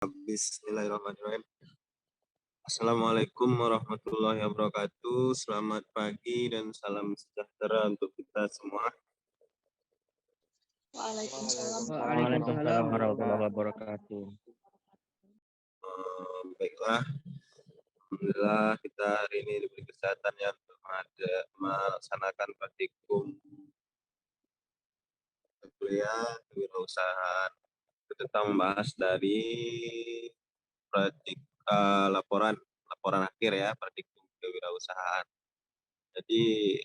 Bismillahirrahmanirrahim. Assalamualaikum warahmatullahi wabarakatuh. Selamat pagi dan salam sejahtera untuk kita semua. Waalaikumsalam. Waalaikumsalam warahmatullahi wabarakatuh. Baiklah, alhamdulillah kita hari ini diberi kesehatan ya untuk melaksanakan praktikum kuliah kewirausahaan. Kita membahas dari laporan akhir ya, praktikum kewirausahaan. Jadi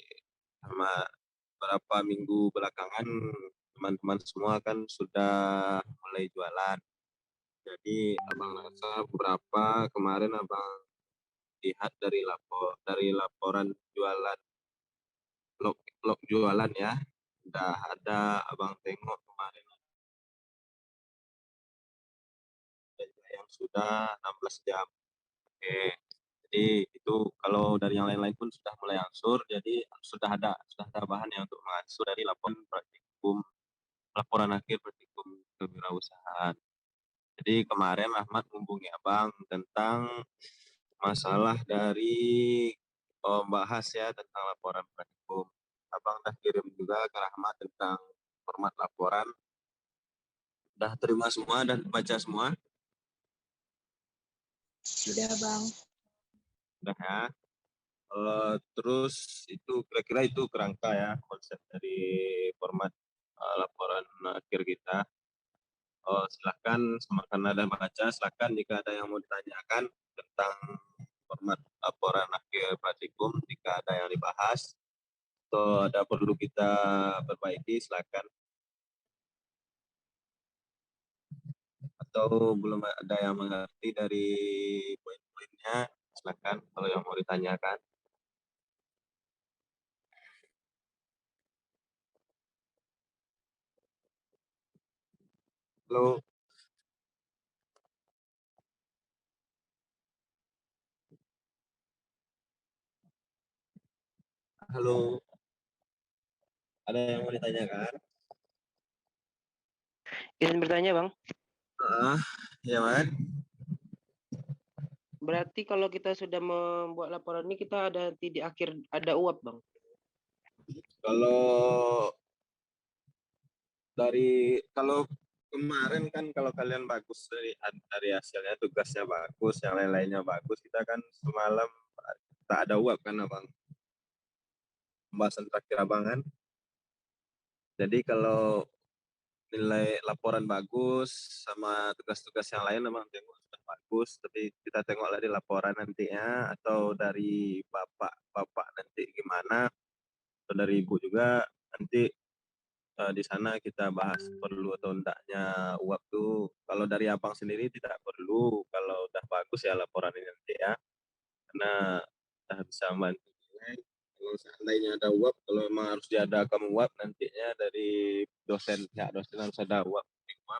sama beberapa minggu belakangan teman-teman semua kan sudah mulai jualan. Jadi abang rasa beberapa kemarin abang lihat dari laporan jualan log jualan ya, udah ada abang tengok kemarin ada juga yang sudah 16 jam. Oke, jadi itu kalau dari yang lain-lain pun sudah mulai angsur, jadi sudah ada bahan yang untuk mengangsur dari laporan akhir praktikum kewirausahaan. Jadi kemarin Ahmad menghubungi abang tentang masalah dari bahas ya tentang laporan praktikum. Abang dah kirim juga ke Rahmat tentang format laporan. Dah terima semua dan baca semua. Sudah, Bang. Udah ya. Terus itu kira-kira itu kerangka ya konsep dari format laporan akhir kita. Silahkan karena ada baca, silahkan jika ada yang mau ditanyakan tentang format laporan akhir praktikum, jika ada yang dibahas atau ada perlu kita perbaiki, silahkan. Atau belum ada yang mengerti dari poin-poinnya, silahkan kalau yang mau ditanyakan. Halo. Halo. Ada yang mau ditanyakan? Izin bertanya, Bang. Ya, Man. Berarti kalau kita sudah membuat laporan ini kita ada di akhir ada uap, Bang. Kalau kemarin kan kalau kalian bagus dari hasilnya, tugasnya bagus, yang lain-lainnya bagus, kita kan semalam tak ada uap kan abang, pembahasan terakhir abang kan. Jadi kalau nilai laporan bagus sama tugas-tugas yang lain memang tengok sudah bagus, tapi kita tengok dari laporan nantinya atau dari bapak nanti gimana, atau dari ibu juga nanti di sana kita bahas perlu atau enggaknya uap tuh. Kalau dari abang sendiri tidak perlu, kalau udah bagus ya laporan ini nanti ya, karena udah bisa membantu nilai. Kalau seandainya ada uap, kalau memang harus diadakan uap nantinya dari pihak dosen harus ada uap, kita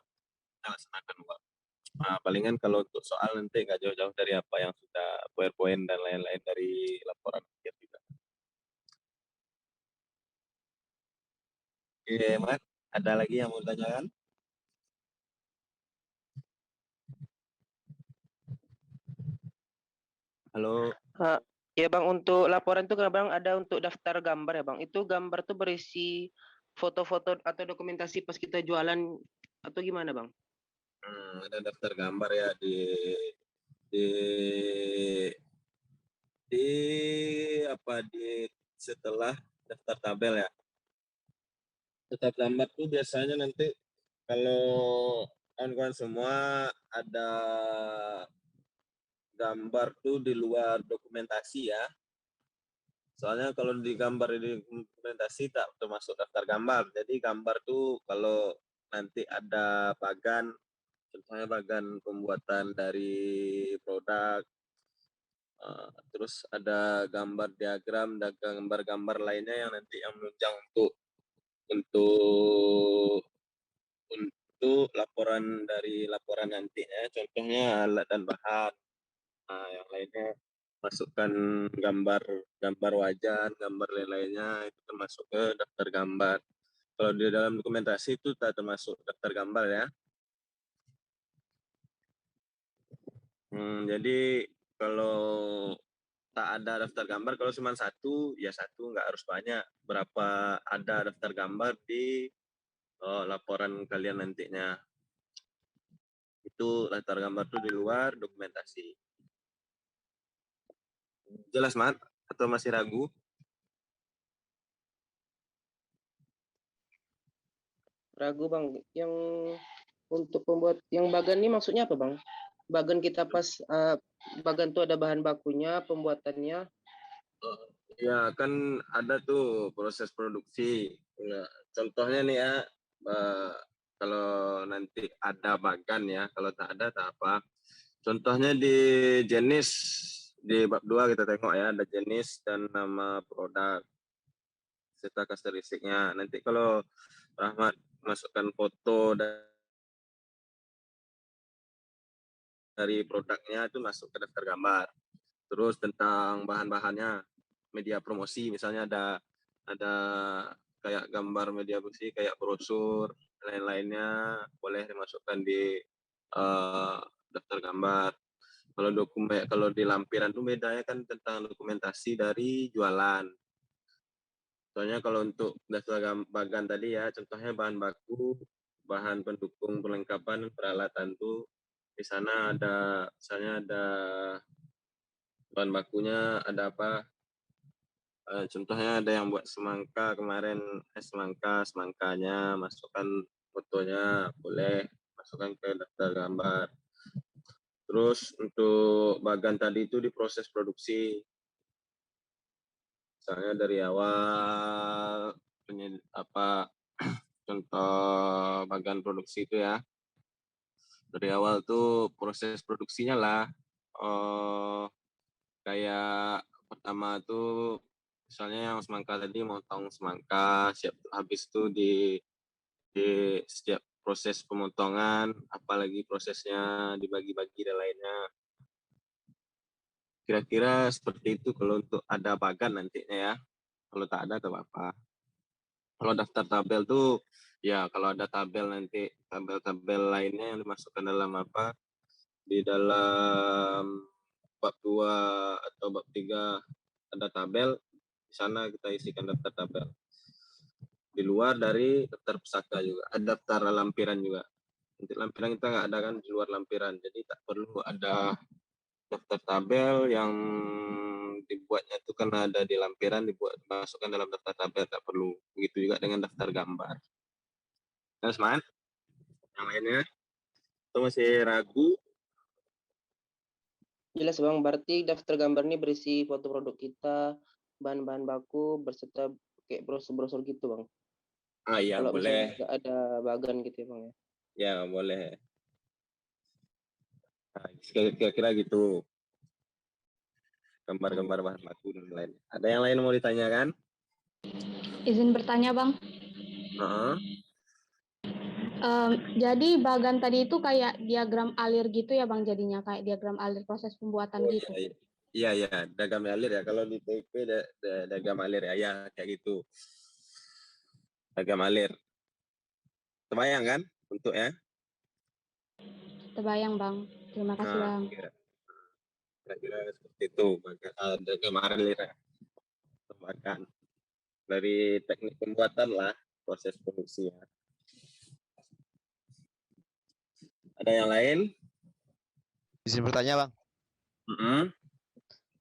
laksanakan uap. Nah, palingan kalau untuk soal nanti nggak jauh-jauh dari apa yang sudah PowerPoint dan lain-lain dari laporan akhir juga. Oke, Mat. Ada lagi yang mau ditanyakan? Halo. Ya, Bang, untuk laporan itu kan Bang ada untuk daftar gambar ya, Bang. Itu gambar tuh berisi foto-foto atau dokumentasi pas kita jualan atau gimana, Bang? Ada daftar gambar ya di di di setelah daftar tabel ya. Daftar gambar tuh biasanya nanti kalau kawan-kawan semua ada gambar tuh di luar dokumentasi ya. Soalnya kalau di gambar di dokumentasi tak termasuk daftar gambar. Jadi gambar tuh kalau nanti ada bagan, contohnya bagan pembuatan dari produk, terus ada gambar diagram dan gambar-gambar lainnya yang nanti yang menunjang untuk untuk laporan nantinya, contohnya alat dan bahan. Nah, yang lainnya masukkan gambar gambar wajah, gambar lain-lainnya itu termasuk ke daftar gambar. Kalau di dalam dokumentasi itu tak termasuk daftar gambar ya. Jadi kalau tak ada daftar gambar, kalau cuma satu, ya satu, nggak harus banyak. Berapa ada daftar gambar di laporan kalian nantinya. Itu daftar gambar tuh di luar dokumentasi. Jelas, Mat? Atau masih ragu? Ragu bang, yang untuk pembuat yang bagan ini maksudnya apa bang? Bagan kita pas bagan tuh ada bahan bakunya, pembuatannya. Ya, kan ada tuh proses produksi. Nah, contohnya nih ya, kalau nanti ada bagan ya, kalau tak ada tak apa. Contohnya di jenis, di bab 2 kita tengok ya, ada jenis dan nama produk serta karakteristiknya. Nanti kalau Rahmat masukkan foto dari produknya itu masuk ke daftar gambar. Terus tentang bahan-bahannya, media promosi misalnya ada kayak gambar media promosi kayak brosur lain-lainnya boleh dimasukkan di daftar gambar. Kalau di lampiran itu bedanya kan tentang dokumentasi dari jualan. Soalnya kalau untuk daftar bagan tadi ya, contohnya bahan baku, bahan pendukung perlengkapan peralatan tuh di sana ada misalnya ada bahan bakunya ada apa, contohnya ada yang buat semangka kemarin, semangkanya masukkan fotonya boleh, masukkan ke daftar gambar. Terus untuk bagan tadi itu diproses produksi, misalnya dari awal apa contoh bagan produksi itu ya, dari awal tuh proses produksinya lah, kayak pertama tuh misalnya yang semangka tadi motong semangka, siap habis itu di setiap proses pemotongan, apalagi prosesnya dibagi-bagi dan lainnya. Kira-kira seperti itu kalau untuk ada bagan nantinya ya. Kalau tak ada tak apa-apa. Kalau daftar tabel tuh ya kalau ada tabel nanti tabel-tabel lainnya yang dimasukkan dalam apa di dalam bab 2 atau bab 3 ada tabel, di sana kita isikan daftar tabel. Di luar dari daftar pusaka juga, ada daftar lampiran juga. Nanti lampiran kita nggak ada kan di luar lampiran, jadi tak perlu ada daftar tabel yang dibuatnya itu karena ada di lampiran dimasukkan dalam daftar tabel, tak perlu. Begitu juga dengan daftar gambar. Nah, Seman, yang lainnya itu masih ragu. Jelas bang, berarti daftar gambar ini berisi foto produk kita, bahan-bahan baku, berserta kayak brosur-brosur gitu bang. Ya Kalau misalnya boleh, nggak ada bagan gitu ya bang ya. ya boleh. Nah, kira-kira gitu, gambar-gambar bahan baku dan lain. Ada yang lain mau ditanyakan? Izin bertanya, Bang. Heeh. Jadi bagan tadi itu kayak diagram alir gitu ya, Bang, jadinya kayak diagram alir proses pembuatan Oh iya, gitu. iya. Iya, iya, dagang alir ya. Kalau di TP dagang alir ya, ya kayak gitu. Dagang alir. Terbayang kan untuk ya? Terbayang, Bang. Terima kasih, Nah, Bang. kira-kira seperti itu. Dagang alir ya. Bahkan dari teknik pembuatan lah, proses produksi ya. Ada yang lain? Izin bertanya bang. Mm-mm.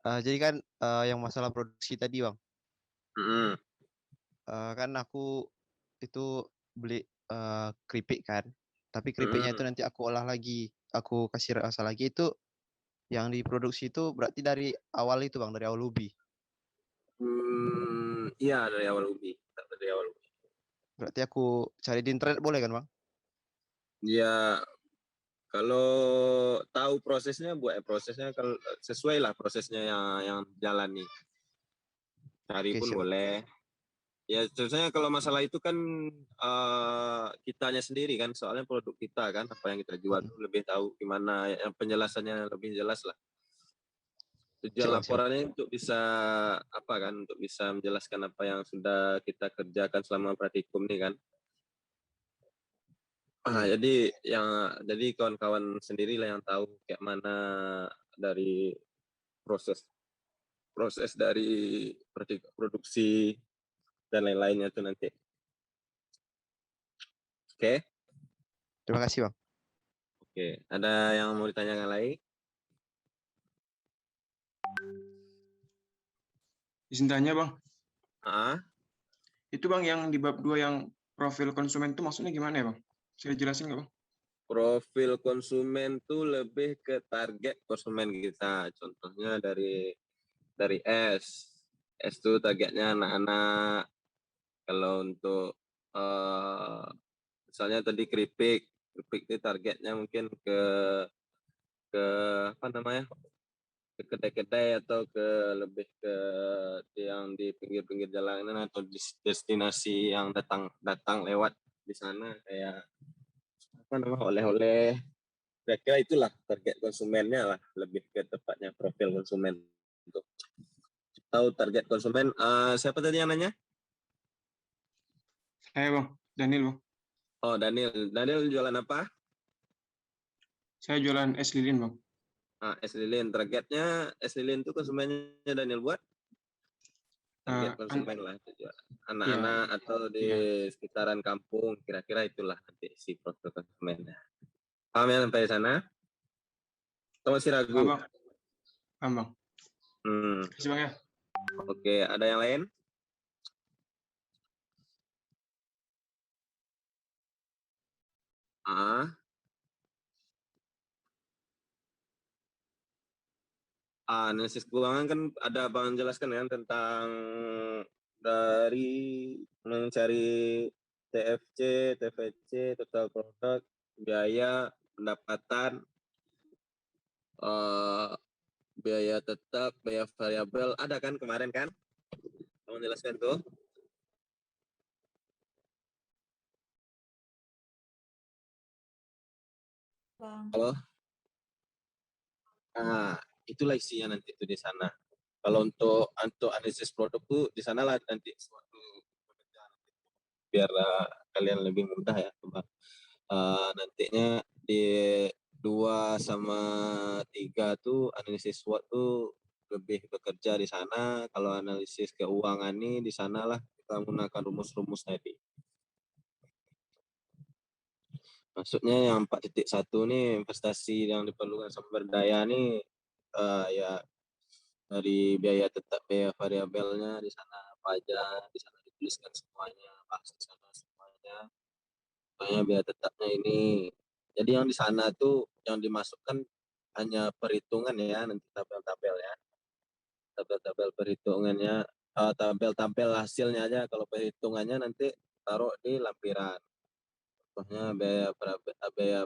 Jadi kan yang masalah produksi tadi bang, Mm-mm. kan aku itu beli keripik kan, tapi keripiknya itu Mm-mm. nanti aku olah lagi, aku kasih rasa lagi itu yang diproduksi itu berarti dari awal itu bang, dari awal ubi. Iya dari awal ubi. Dari awal ubi. Berarti aku cari di internet boleh kan bang? Ya kalau tahu prosesnya, buat prosesnya kalau sesuai lah prosesnya yang jalani. Cari Oke pun siap. boleh. Ya, sebenarnya kalau masalah itu kan kitanya sendiri kan, soalnya produk kita kan, apa yang kita jual tuh lebih tahu gimana, yang penjelasannya lebih jelas lah. Tujuan Siap bang, siap. laporannya untuk bisa apa kan, untuk bisa menjelaskan apa yang sudah kita kerjakan selama praktikum nih kan. Jadi kawan-kawan sendirilah yang tahu kayak mana dari proses dari produksi dan lain-lainnya tuh nanti. Oke. Terima kasih, Bang. Oke, ada yang mau ditanyakan lagi? Izin tanya Bang, Ah, itu Bang yang di bab 2 yang profil konsumen itu maksudnya gimana ya Bang? Bisa dijelasin nggak Bang? profil konsumen tuh lebih ke target konsumen kita. Contohnya dari S tuh targetnya anak-anak. Kalau untuk misalnya tadi keripik itu targetnya mungkin ke apa namanya, ke kedai-kedai atau lebih ke yang di pinggir-pinggir jalanan atau destinasi yang datang lewat di sana kayak apa namanya, oleh-oleh. Kira-kira itulah target konsumennya lah, lebih ke tepatnya profil konsumen. Untuk tahu target konsumen, siapa tadi yang nanya? Saya Bang, Daniel Bang. Oh, Daniel jualan apa? Saya jualan es lilin Bang. Es lilin. Targetnya es lilin itu konsumennya Daniel buat target konsumen lah, anak-anak Ya, atau di ya. sekitaran kampung, kira-kira itulah nanti si profil konsumennya. Paham ya sampai sana? Atau masih ragu? Bang, paham Bang. Kasih Bang ya. Oke, ada yang lain? Analisis keuangan kan ada Bang jelaskan ya tentang dari mencari TFC, TVC, total produk, biaya, pendapatan, biaya tetap, biaya variabel, ada kan kemarin kan? Bang jelaskan tuh. Bang. Halo? Itulah isinya nanti itu di sana. Kalau untuk analisis produk tuh di sana lah nanti suatu pekerjaan biar kalian lebih mudah ya. Nantinya di 2 sama 3 tuh analisis SWOT tuh lebih bekerja di sana. Kalau analisis keuangan nih di sanalah kita menggunakan rumus-rumus tadi. Maksudnya yang 4.1 nih investasi yang diperlukan sumber daya nih ya dari biaya tetap, biaya variabelnya di sana apa aja, di sana dituliskan semuanya, bahas di sana semuanya. Makanya biaya tetapnya ini. Jadi yang di sana tuh yang dimasukkan hanya perhitungan ya, nanti tabel-tabel ya. Tabel-tabel perhitungannya, tabel-tabel hasilnya aja. Kalau perhitungannya nanti taruh di lampiran. Contohnya biaya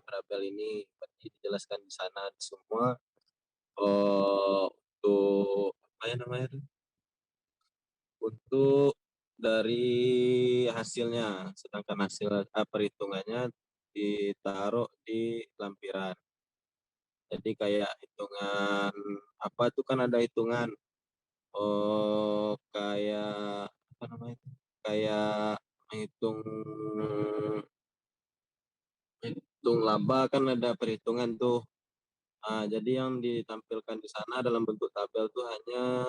variabel ini dijelaskan di sana semua. Untuk apa ya namanya tuh? Untuk dari hasilnya, sedangkan hasil perhitungannya ditaruh di lampiran. Jadi kayak hitungan apa tuh kan ada hitungan kayak apa namanya itu? Kayak menghitung laba kan ada perhitungan tuh. Jadi yang ditampilkan di sana dalam bentuk tabel tuh hanya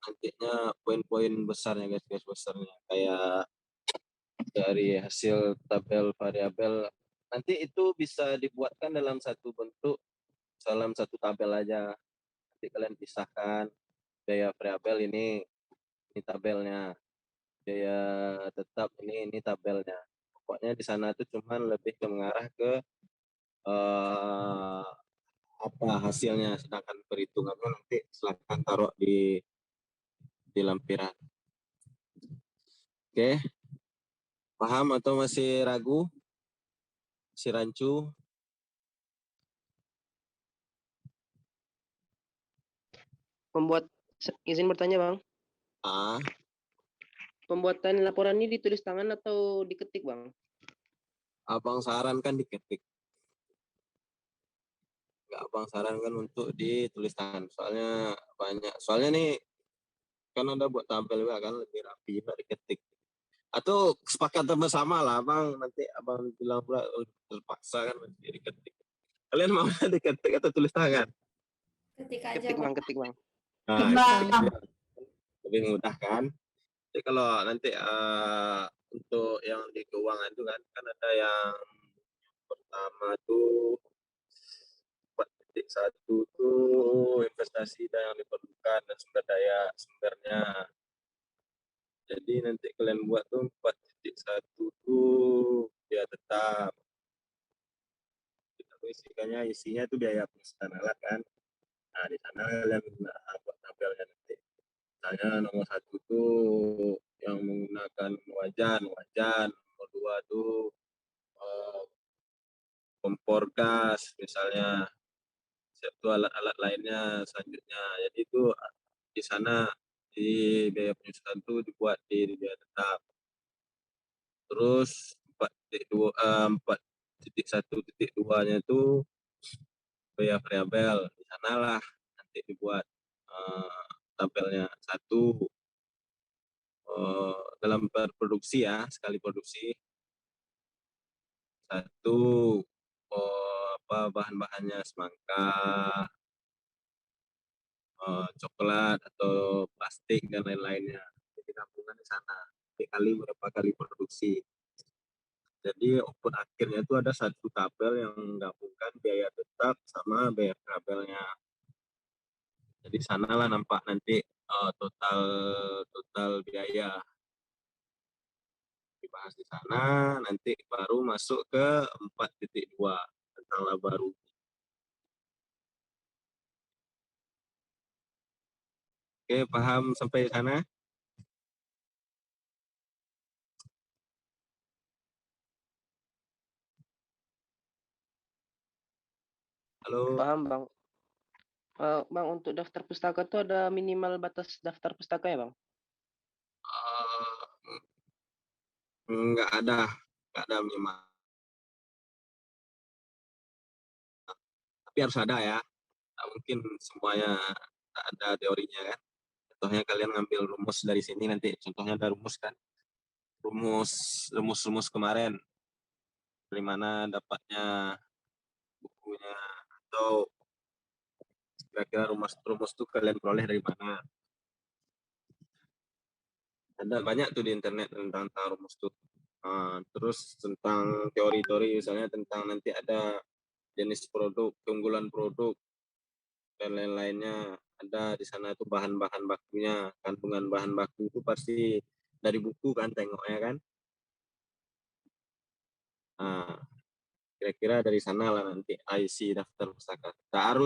nantinya poin-poin besarnya guys, besarnya kayak dari hasil tabel variabel nanti itu bisa dibuatkan dalam satu bentuk, dalam satu tabel aja. Nanti kalian pisahkan biaya variabel ini tabelnya, biaya tetap ini tabelnya. Pokoknya di sana tuh cuman lebih ke mengarah ke apa hasilnya, sedangkan perhitungannya nanti silahkan taruh di lampiran. Oke, paham atau masih ragu? Masih rancu? Izin bertanya Bang, Ah, pembuatan laporan ini ditulis tangan atau diketik Bang? abang sarankan diketik. Nggak abang sarankan untuk ditulis tangan. Soalnya nih kan ada buat tampil juga kan lebih rapi juga diketik. Atau kesepakatan bersama lah abang, nanti abang bilang pula "Oh, terpaksa kan nanti diketik. Kalian mau diketik atau tulis tangan? Ketik aja Ketik Bang. bang, ketik bang. Nah, Bang. itu dia. Lebih mudah kan. Jadi kalau nanti untuk yang di keuangan itu kan ada yang pertama tuh 4.1 tuh investasi yang diperlukan dan sumber daya sumbernya. Jadi nanti kalian buat tuh 4.1 tuh biaya tetap. Tapi isinya tuh biaya penyusunan alat kan. Nah di sana kalian buat tabelnya nanti. Misalnya nomor 1 tuh yang menggunakan wajan. Nomor 2 tuh kompor gas misalnya. Satu alat-alat lainnya selanjutnya. Jadi itu di sana di biaya penyusunan itu dibuat di biaya tetap. Terus 4.1.2-nya itu biaya variabel. Di sanalah nanti dibuat tabelnya. Satu dalam produksi ya, sekali produksi. Satu bahan-bahannya semangka, coklat atau plastik dan lain-lainnya. Jadi gabungan di sana. Dikali berapa kali produksi. Jadi output akhirnya itu ada satu tabel yang menggabungkan biaya tetap sama biaya kabelnya. Jadi sanalah nampak nanti total biaya dibahas di sana. Nanti baru masuk ke 4.2 tentang laba rugi. Oke, paham sampai sana? Halo. Paham bang. Bang, untuk daftar pustaka tuh ada minimal batas daftar pustaka ya bang? Nggak ada minimal. Tapi harus ada ya. Nggak mungkin semuanya ada teorinya kan. Contohnya kalian ngambil rumus dari sini nanti. Contohnya ada rumus kan. Rumus kemarin. Dari mana dapatnya bukunya. Atau kira-kira rumus tuh kalian peroleh dari mana. Ada banyak tuh di internet tentang rumus tuh. Terus tentang teori-teori misalnya tentang nanti ada jenis produk, keunggulan produk, dan lain-lainnya. Ada di sana tuh bahan-bahan bakunya, kandungan bahan baku itu pasti dari buku kan tengoknya kan. Kira-kira dari sana lah nanti IC daftar pustaka. Tak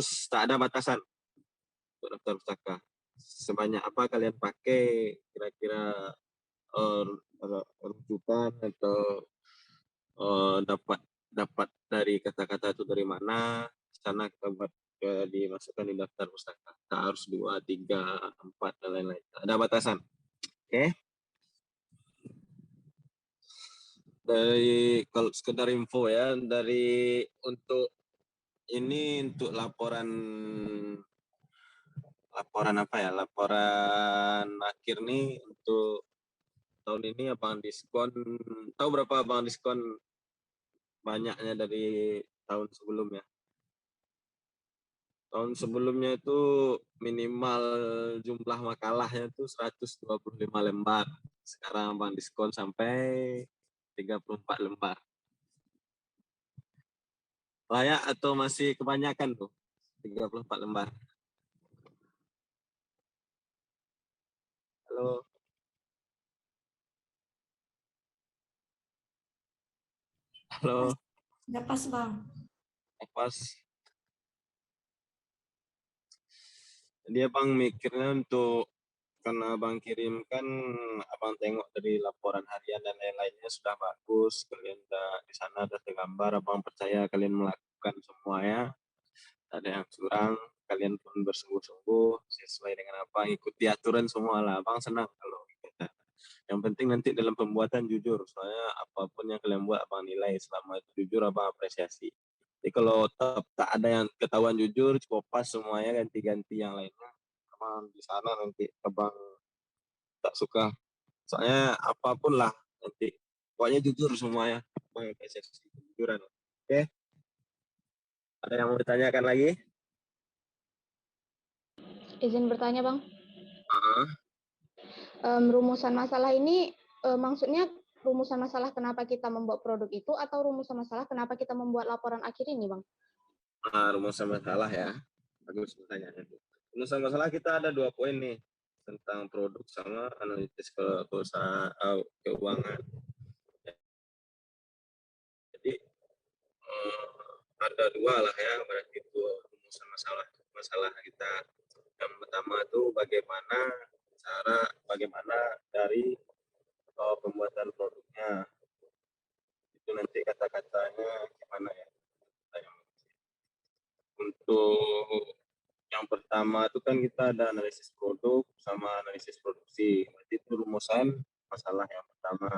ada batasan untuk daftar pustaka. Sebanyak apa kalian pakai, kira-kira rujukan atau dapat dari kata-kata itu dari mana, sana kita buat dimasukkan di daftar pustaka. Tak harus 2, 3, 4 dan lain-lain. Ada batasan. Oke. Dari kalau sekedar info ya, dari untuk laporan apa ya? Laporan akhir nih untuk tahun ini abang diskon. Tahu berapa abang diskon banyaknya dari tahun sebelumnya? Tahun sebelumnya itu minimal jumlah makalahnya itu 125 lembar. Sekarang abang diskon sampai 34 lembar. Layak atau masih kebanyakan tuh? 34 lembar. Halo. Halo. Udah pas Bang. Pas. Jadi abang mikirnya untuk karena abang kirimkan, abang tengok dari laporan harian dan lain-lainnya sudah bagus, kalian di sana ada tergambar, abang percaya kalian melakukan semuanya, ada yang curang, kalian pun bersungguh-sungguh sesuai dengan apa, ikuti aturan semua lah, abang senang kalau gitu. Yang penting nanti dalam pembuatan jujur, soalnya apapun yang kalian buat abang nilai, selama itu jujur abang apresiasi. Jadi kalau tetap tak ada yang ketahuan jujur, kopas semuanya ganti-ganti yang lainnya, abang di sana nanti abang tak suka. Soalnya apapun lah nanti pokoknya jujur semuanya bang, PSSI kejujuran. Oke, ada yang mau ditanyakan lagi? Izin bertanya, Bang. Ah, Rumusan masalah ini maksudnya rumusan masalah kenapa kita membuat produk itu atau rumusan masalah kenapa kita membuat laporan akhir ini, Bang? rumusan masalah ya, bagus pertanyaannya. Rumusan masalah kita ada 2 poin nih, tentang produk sama analisis keuangan. Jadi ada 2 lah ya, berarti itu rumusan masalah kita. Yang pertama tuh bagaimana dari pembuatan produknya, itu nanti kata-katanya gimana ya. Untuk yang pertama itu kan kita ada analisis produk sama analisis produksi, berarti itu rumusan masalah yang pertama.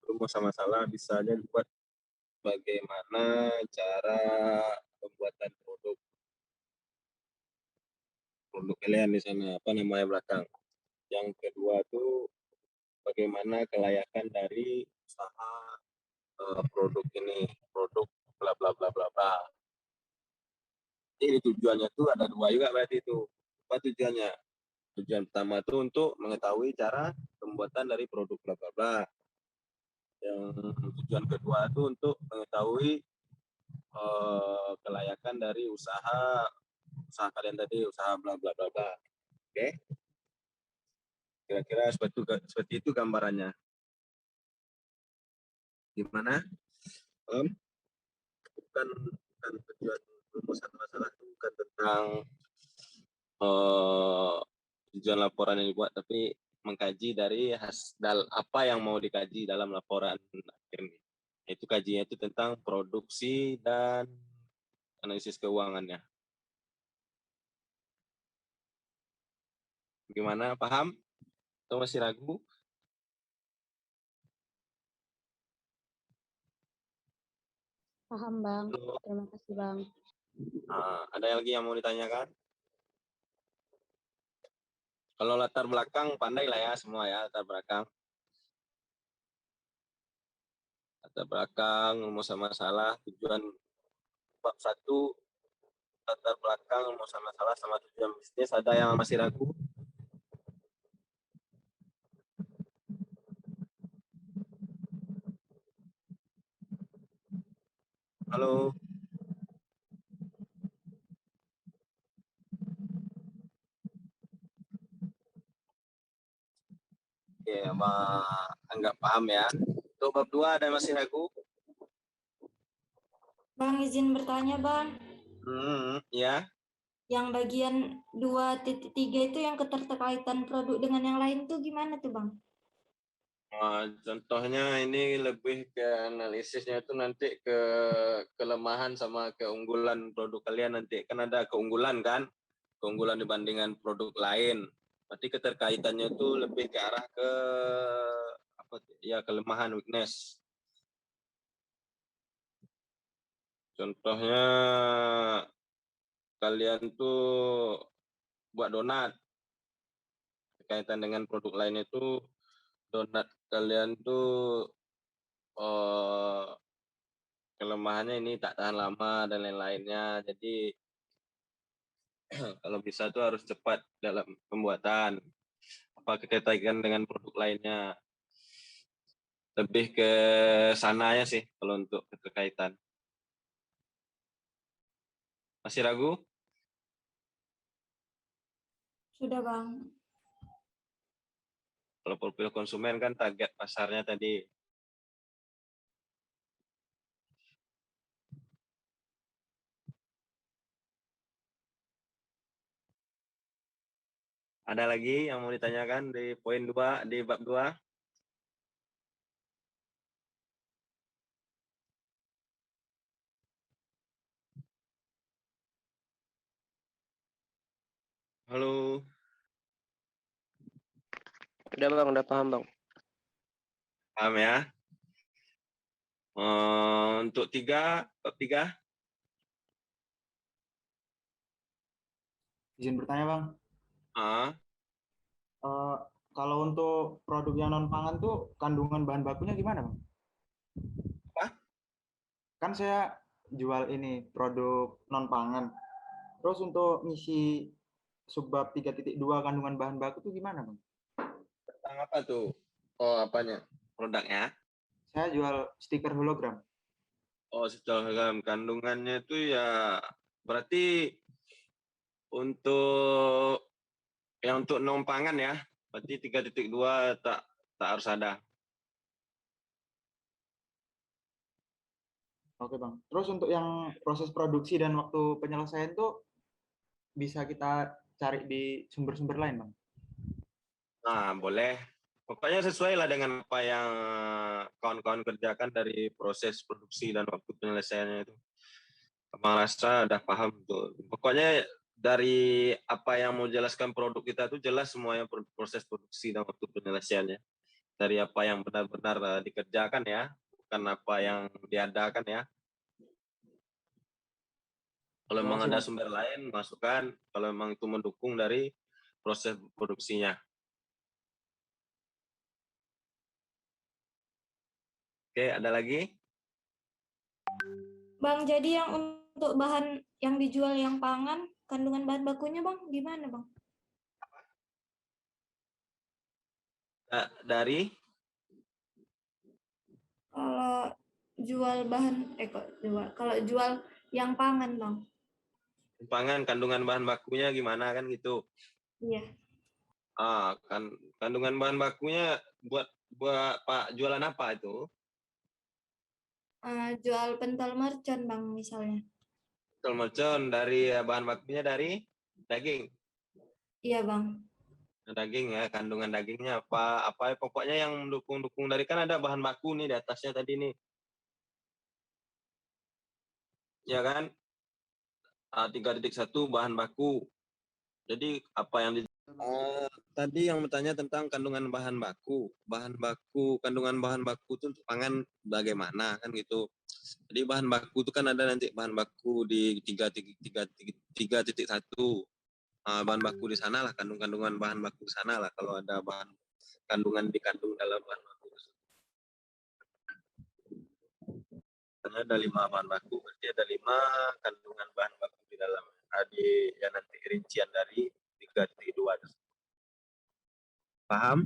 Rumusan masalah bisa aja dibuat bagaimana cara pembuatan produk kalian di sana, apa namanya belakang. Yang kedua tuh bagaimana kelayakan dari usaha produk ini, produk bla bla bla bla bla. Jadi tujuannya tuh ada 2 juga berarti itu. Apa tujuannya? Tujuan pertama tuh untuk mengetahui cara pembuatan dari produk bla bla bla. Yang tujuan kedua tuh untuk mengetahui kelayakan dari usaha kalian tadi, usaha bla bla bla bla. Oke? Kira-kira seperti itu gambarannya. Gimana? Bukan tujuan rumusan masalah itu bukan tentang tujuan laporan yang dibuat, tapi mengkaji dari apa yang mau dikaji dalam laporan akhir ini. Itu kajiannya itu tentang produksi dan analisis keuangannya. Gimana? Paham? Atau masih ragu? Paham, Bang. Terima kasih, Bang. Ada lagi yang mau ditanyakan? Kalau latar belakang pandai lah ya semua ya, latar belakang, rumusan masalah, tujuan bab 1, latar belakang, rumusan masalah sama tujuan bisnis. Ada yang masih ragu? Halo. Oke, anggap paham ya. Untuk bab 2 ada yang masih ragu? Bang, izin bertanya, Bang. Ya. Yang bagian 2.3 itu yang keterkaitan produk dengan yang lain tuh gimana tuh, Bang? Contohnya ini lebih ke analisisnya itu nanti ke kelemahan sama keunggulan produk kalian nanti. Kan ada keunggulan kan? Keunggulan dibandingkan produk lain. Berarti keterkaitannya itu lebih ke arah ke apa ya, kelemahan, weakness. Contohnya kalian tuh buat donat. Kaitan dengan produk lain itu donat kalian tuh kelemahannya ini tak tahan lama dan lain-lainnya. Jadi kalau bisa tuh harus cepat dalam pembuatan. Apa kaitan dengan produk lainnya. Lebih ke sananya sih kalau untuk keterkaitan. Masih ragu? Sudah, Bang. Kalau profil konsumen kan target pasarnya tadi. Ada lagi yang mau ditanyakan di poin 2, di bab 2? Halo. Udah Bang, udah paham Bang. Paham ya? Untuk bab 3? Izin bertanya, Bang. Ah, Kalau untuk produk yang non pangan tuh kandungan bahan bakunya gimana, Bang? Apa? Kan saya jual ini produk non pangan. Terus untuk ngisi subbab 3.2 kandungan bahan baku tuh gimana, Bang? Tentang apa tuh? Oh, apanya? Produknya? Saya jual stiker hologram. Oh, setelah kandungannya itu ya berarti untuk untuk non pangan ya. Berarti 3.2 tak harus ada. Oke, Bang. Terus untuk yang proses produksi dan waktu penyelesaian tuh bisa kita cari di sumber-sumber lain, Bang. Nah, boleh. Pokoknya sesuai lah dengan apa yang kawan-kawan kerjakan dari proses produksi dan waktu penyelesaiannya itu. Abang rasa udah paham tuh. Pokoknya dari apa yang mau jelaskan produk kita itu jelas semuanya proses produksi dan waktu penyelesaiannya. Dari apa yang benar-benar dikerjakan ya, bukan apa yang diadakan ya. Kalau Terima memang kasih, ada Bang. sumber lain, masukkan. Kalau memang itu mendukung dari proses produksinya. Oke, ada lagi? Bang, jadi yang untuk bahan yang dijual yang pangan, kandungan bahan bakunya Bang, gimana Bang? Dari Kalau jual bahan, kalau jual yang pangan Bang. pangan, kandungan bahan bakunya gimana kan gitu. Iya. Kan kandungan bahan bakunya buat Pak jualan apa itu? Jual pentol mercon Bang misalnya. Betul mercon dari bahan bakunya dari daging. Iya Bang. Daging ya, kandungan dagingnya apa pokoknya yang mendukung dari kan ada bahan baku nih di atasnya tadi nih. Ya kan? 3.1 bahan baku. Jadi apa yang tadi yang bertanya tentang kandungan bahan baku. Kandungan bahan baku itu untuk pangan bagaimana kan gitu. Jadi bahan baku itu kan ada nanti bahan baku di 3.1. Bahan baku di sana lah, kandungan bahan baku di sana lah kalau ada bahan kandungan dikandung dalam bahan baku. Karena ada 5 bahan baku, berarti ada 5 kandungan bahan baku di dalam ya nanti rincian dari 3.2. Paham?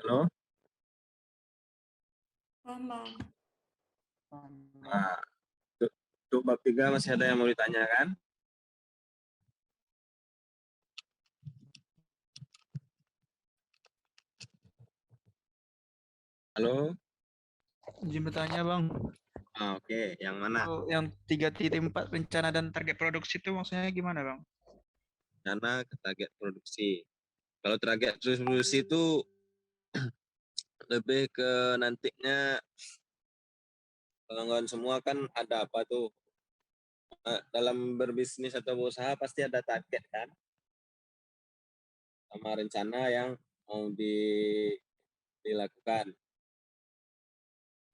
Halo? Paham Bang. Nah, untuk bab 3 masih ada yang mau ditanyakan? Halo? Izin bertanya Bang, Oke. Yang mana? yang 3.4 rencana dan target produksi itu maksudnya gimana Bang? Karena target produksi. Kalau target produksi itu lebih ke nantinya kawan-kawan semua kan ada apa tuh dalam berbisnis atau berusaha pasti ada target kan sama rencana yang mau dilakukan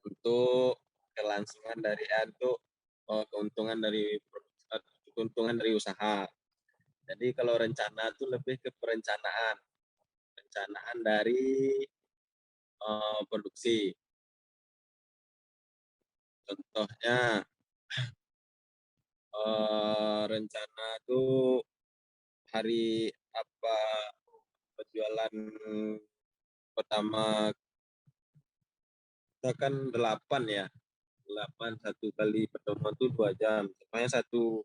untuk kelangsungan dari untuk keuntungan dari usaha. Jadi kalau rencana itu lebih ke perencanaan dari produksi. Contohnya rencana tuh hari apa penjualan pertama kita kan 8 ya. 8 satu kali pertemuan tuh 2 jam. Makanya satu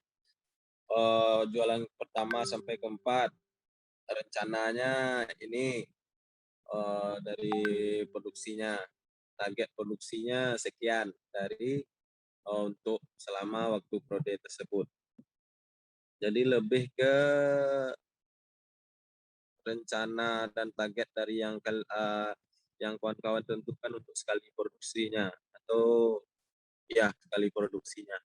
jualan pertama sampai ke-4 rencananya ini dari produksinya target produksinya sekian dari untuk selama waktu prode tersebut. Jadi lebih ke rencana dan target dari yang kawan-kawan tentukan untuk sekali produksinya atau ya sekali produksinya.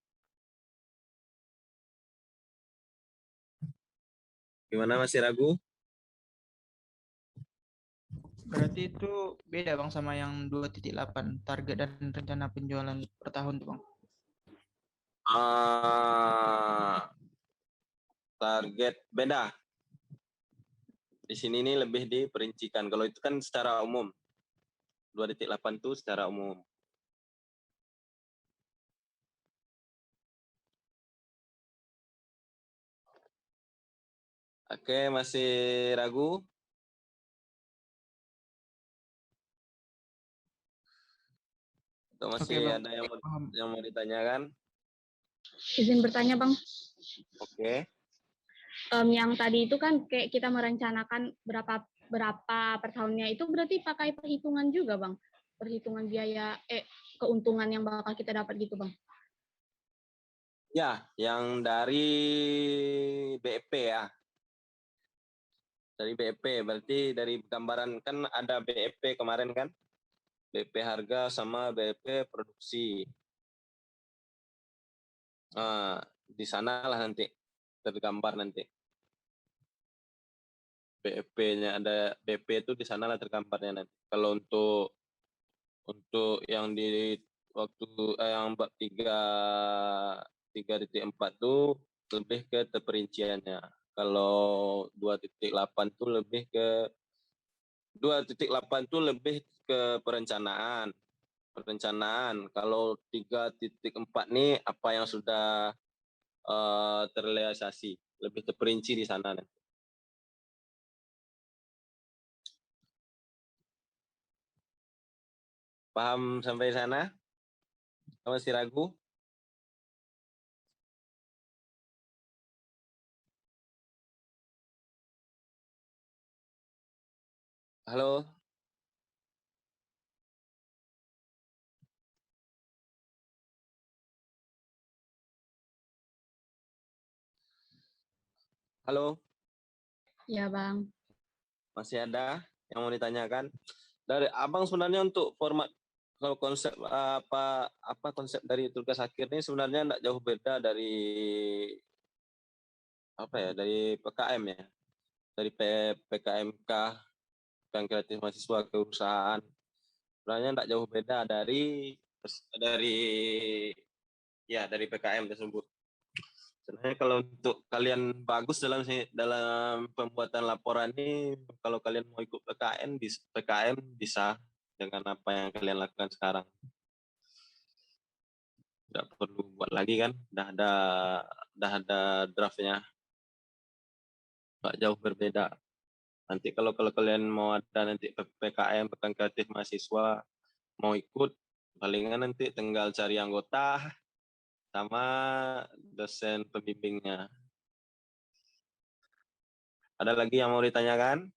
Gimana, masih ragu? Berarti itu beda Bang sama yang 2.8 target dan rencana penjualan per tahun tuh Bang. target beda. Di sini ini lebih diperincikan. Kalau itu kan secara umum. 2.8 itu secara umum. Oke, masih ragu? Atau masih Bang. ada Paham. yang mau ditanyakan? Izin bertanya, Bang. Oke. Yang tadi itu kan kayak kita merencanakan berapa per tahunnya, itu berarti pakai perhitungan juga, Bang? Perhitungan biaya, keuntungan yang bakal kita dapat gitu, Bang? Ya, yang dari BEP ya. Dari BEP, berarti dari gambaran kan ada BEP kemarin kan? BEP harga sama BEP produksi. Nah, di sanalah nanti tergambar nanti. BEP-nya ada BP itu di sanalah tergambarnya nanti. Kalau untuk yang di waktu yang bab 3.4 tuh lebih ke terperinciannya. Kalau 2.8 tuh lebih ke 2.8 tuh lebih ke perencanaan. Kalau 3.4 nih apa yang sudah terrealisasi, lebih terperinci di sana nanti. Paham sampai sana? Masih ragu? Halo? Halo? Ya, Bang. Masih ada yang mau ditanyakan? Dari Abang sebenarnya untuk format kalau konsep apa konsep dari tugas akhir ini sebenarnya tidak jauh beda dari dari PKM ya, dari PKMK, Pekan Kreatif Mahasiswa Kewirausahaan. Sebenarnya tidak jauh beda dari PKM tersebut. Sebenarnya kalau untuk kalian bagus dalam pembuatan laporan ini, kalau kalian mau ikut PKM bisa dengan apa yang kalian lakukan sekarang. Tidak perlu buat lagi kan, dah ada draftnya, nggak jauh berbeda. Nanti kalau kalian mau ada nanti PKM Pekan Kreatif Mahasiswa mau ikut, palingan nanti tinggal cari anggota sama dosen pembimbingnya. Ada lagi yang mau ditanyakan?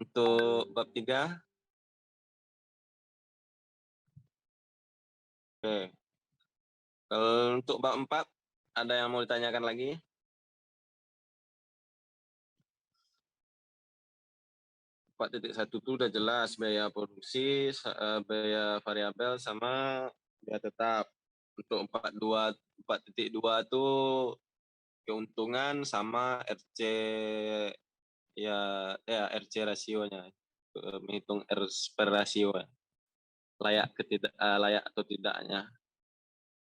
Untuk bab 3? Oke. Kalau untuk bab 4, ada yang mau ditanyakan lagi? .1 itu udah jelas biaya produksi, biaya variabel sama biaya tetap. Untuk 4.2 itu keuntungan sama RC RC rasionya. Menghitung R per rasio ya. Layak atau tidaknya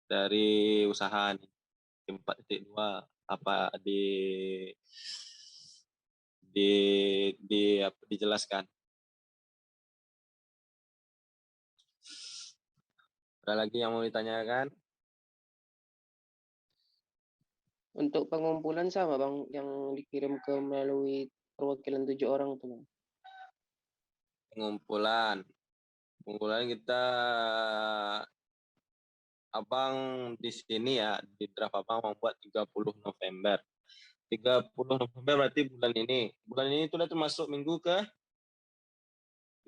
dari usaha nih. 4.2 apa dijelaskan. Ada lagi yang mau ditanyakan? Untuk pengumpulan sama Bang yang dikirim ke melalui perwakilan 7 orang tuh Bang. Pengumpulan kita Abang di sini ya, di draft Abang membuat 30 November. 30 November berarti bulan ini. Bulan ini itu udah termasuk minggu ke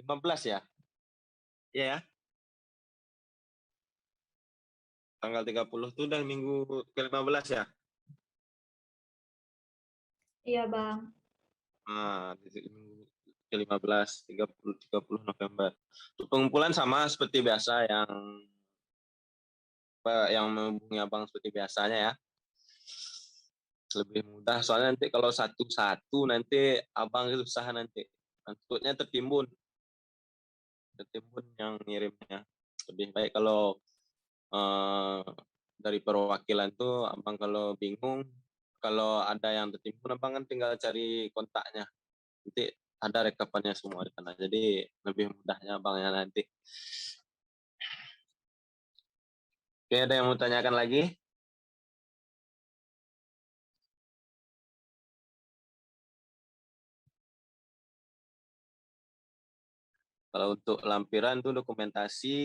15 ya? Iya ya? Tanggal 30 itu udah minggu ke-15 ya? Iya, Bang. Nah, minggu ke-15, 30 November. Untuk pengumpulan sama seperti biasa yang menghubungi Abang seperti biasanya ya. Lebih mudah, soalnya nanti kalau satu-satu nanti Abang susah nanti. Takutnya tertimbun yang ngirimnya. Lebih baik kalau dari perwakilan tuh abang kalau bingung, kalau ada yang tertimbun abang kan tinggal cari kontaknya, nanti ada rekapannya semua di sana, jadi lebih mudahnya abangnya nanti. Oke, ada yang mau tanyakan lagi? Kalau untuk lampiran itu dokumentasi,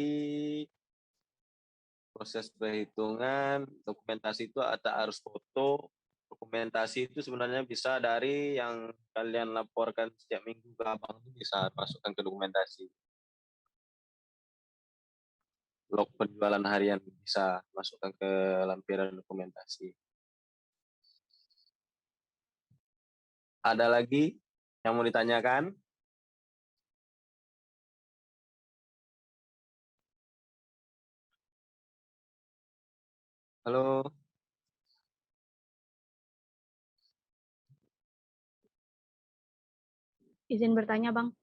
proses perhitungan, dokumentasi itu ada harus foto. Dokumentasi itu sebenarnya bisa dari yang kalian laporkan setiap minggu ke abang, itu bisa masukkan ke dokumentasi. Log penjualan harian bisa masukkan ke lampiran dokumentasi. Ada lagi yang mau ditanyakan? Halo? Izin bertanya, Bang.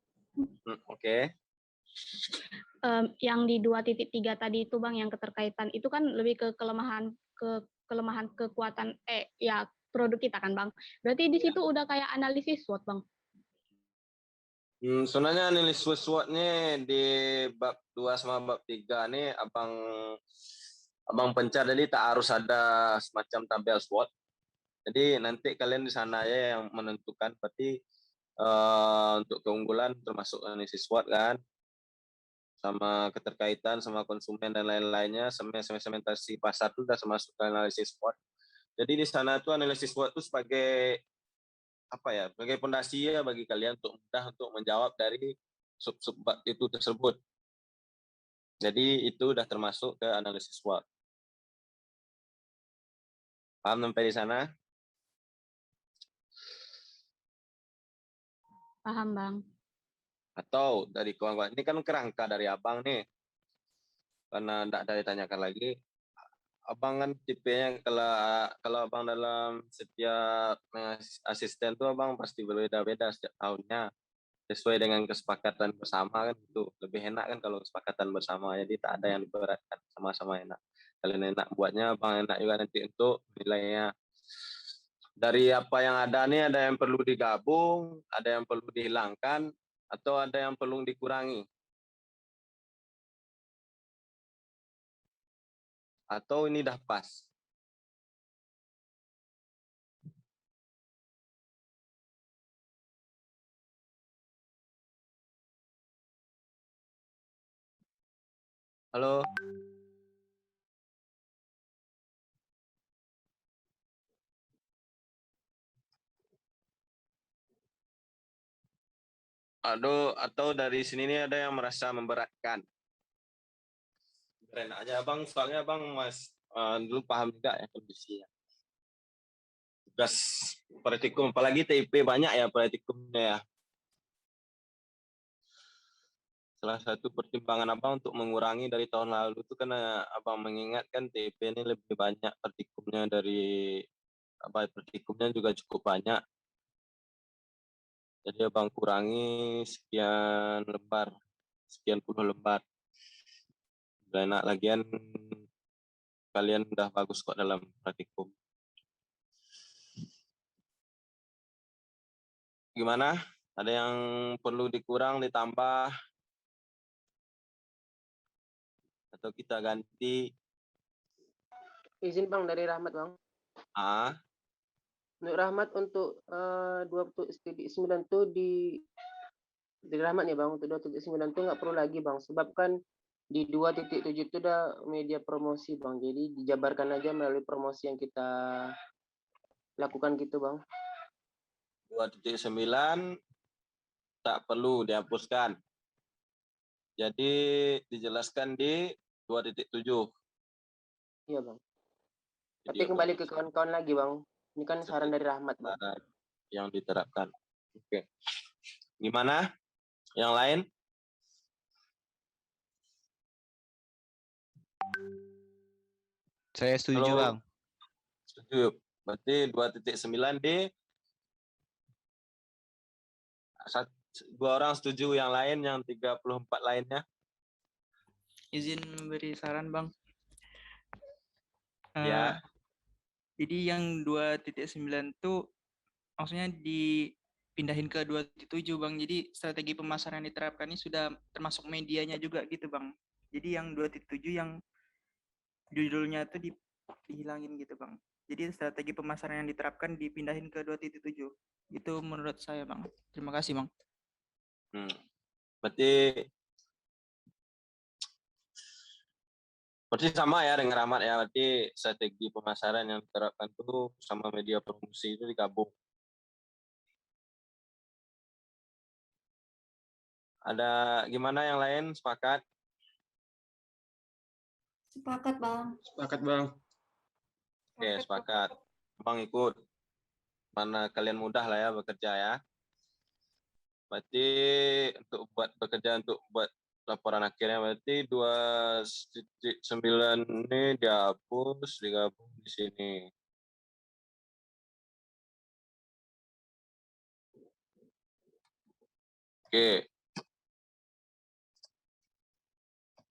Oke. Yang di 2.3 tadi itu, Bang, yang keterkaitan itu kan lebih ke kelemahan kekuatan ya produk kita kan, Bang. Berarti di situ udah kayak analisis SWOT, Bang. Sebenarnya analisis SWOT-nya di bab 2 sama bab 3 nih abang pencar, jadi tak harus ada semacam tabel SWOT. Jadi nanti kalian di sana ya yang menentukan, berarti untuk keunggulan termasuk analisis SWOT kan, sama keterkaitan sama konsumen dan lain-lainnya, segmentasi pasar itu sudah termasuk analisis SWOT. Jadi di sana tuh analisis SWOT itu sebagai apa ya, sebagai fondasi ya bagi kalian untuk mudah untuk menjawab dari sub-sub itu tersebut. Jadi itu udah termasuk ke analisis SWOT. Paham sampai di sana? Paham, Bang. Atau dari kawan-kawan, ini kan kerangka dari abang nih, karena tidak ada ditanyakan lagi. Abang kan tipenya kalau abang dalam setiap asisten tuh abang pasti berbeda-beda setiap tahunnya sesuai dengan kesepakatan bersama kan, itu lebih enak kan kalau kesepakatan bersama, jadi tak ada yang diberatkan, sama-sama enak. Kalian enak buatnya, abang enak juga nanti untuk nilainya. Dari apa yang ada nih, ada yang perlu digabung, ada yang perlu dihilangkan, atau ada yang perlu dikurangi, atau ini dah pas. Halo? Atau dari sini nih ada yang merasa memberatkan? Keren aja abang, soalnya abang dulu paham juga ya kondisinya. Tugas praktikum, apalagi TIP banyak ya praktikumnya ya. Salah satu pertimbangan abang untuk mengurangi dari tahun lalu itu karena abang mengingatkan TIP ini lebih banyak praktikumnya dari praktikumnya juga cukup banyak. Jadi abang kurangi sekian lembar, sekian puluh lembar. Udah enak, lagian kalian udah bagus kok dalam praktikum. Gimana? Ada yang perlu dikurang, ditambah, atau kita ganti? Izin Bang dari Rahmat Bang. Untuk Rahmat untuk 2.9 tuh di Rahmat ya Bang, untuk 2.9 tuh nggak perlu lagi Bang, sebab kan di 2.7 itu udah media promosi Bang, jadi dijabarkan aja melalui promosi yang kita lakukan gitu Bang. 2.9 tak perlu dihapuskan. Jadi dijelaskan di 2.7. Iya Bang. Tapi kembali ke kawan-kawan lagi Bang. Ini kan saran dari Rahmat Bang. Yang diterapkan. Oke. Gimana? Yang lain? Saya setuju, Halo? Bang. Setuju. Berarti 2.9 di 2 orang setuju, yang lain yang 34 lainnya? Izin memberi saran, Bang. Ya. Jadi yang 2.9 tuh maksudnya dipindahin ke 2.7 Bang. Jadi strategi pemasaran yang diterapkan ini sudah termasuk medianya juga gitu Bang. Jadi yang 2.7 yang judulnya tuh dihilangin gitu Bang. Jadi strategi pemasaran yang diterapkan dipindahin ke 2.7. Itu menurut saya Bang. Terima kasih Bang. Berarti sama ya dengan Rahmat ya. Berarti strategi pemasaran yang diterapkan itu sama media promosi itu digabung. Ada gimana yang lain? Sepakat? Sepakat, Bang. Sepakat, Bang. Oke, sepakat. Bang ikut. Mana kalian mudah lah ya bekerja ya. Berarti untuk buat laporan akhirnya berarti 2.9 ini dihapus, digabung di sini. Oke.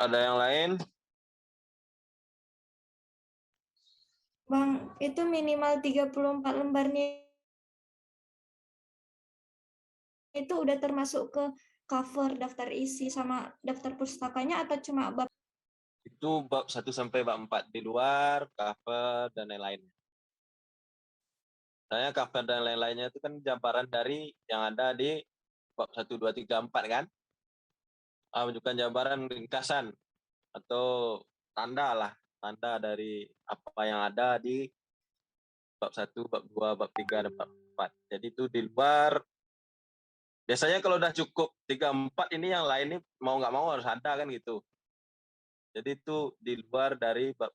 Ada yang lain? Bang, itu minimal 34 lembarnya itu udah termasuk ke cover daftar isi sama daftar pustakanya atau cuma bab? Itu bab 1 sampai bab 4 di luar, cover dan lain-lain. Soalnya cover dan lain-lainnya itu kan gambaran dari yang ada di bab 1, 2, 3, 4 kan? Menunjukkan gambaran ringkasan atau tanda dari apa yang ada di bab 1, bab 2, bab 3, dan bab 4. Jadi itu di luar. Biasanya kalau udah cukup 3, 4 ini yang lain ini mau nggak mau harus ada kan gitu. Jadi itu di luar dari bab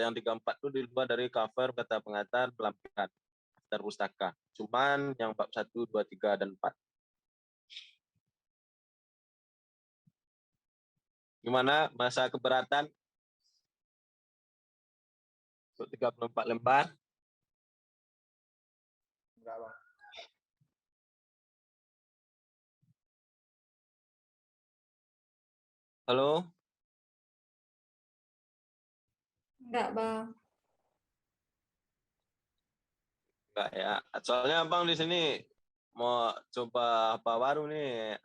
yang 3, 4 itu di luar dari cover, kata pengantar, pelampiran, daftar pustaka. Cuman yang bab 1, 2, 3, dan 4. Gimana masa keberatan? Untuk 34 lembar? Enggak, Bang. Halo? Enggak, Bang. Enggak ya. Soalnya Abang di sini mau coba apa baru nih?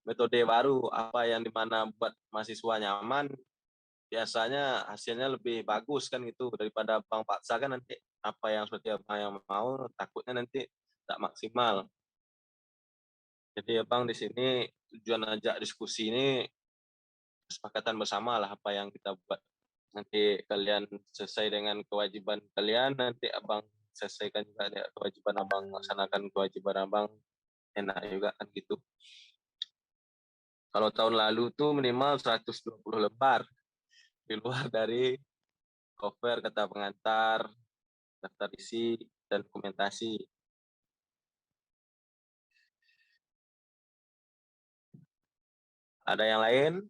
Metode baru, apa yang dimana buat mahasiswa nyaman, biasanya hasilnya lebih bagus kan gitu daripada Abang paksa kan nanti apa yang seperti Abang yang mau, takutnya nanti tak maksimal. Jadi Abang di sini tujuan ajak diskusi ini kesepakatan bersama lah apa yang kita buat. Nanti kalian selesai dengan kewajiban kalian, nanti Abang selesaikan juga kewajiban Abang, laksanakan kewajiban Abang, enak juga kan gitu. Kalau tahun lalu tuh minimal 120 lembar di luar dari cover, kata pengantar, daftar isi, dan dokumentasi. Ada yang lain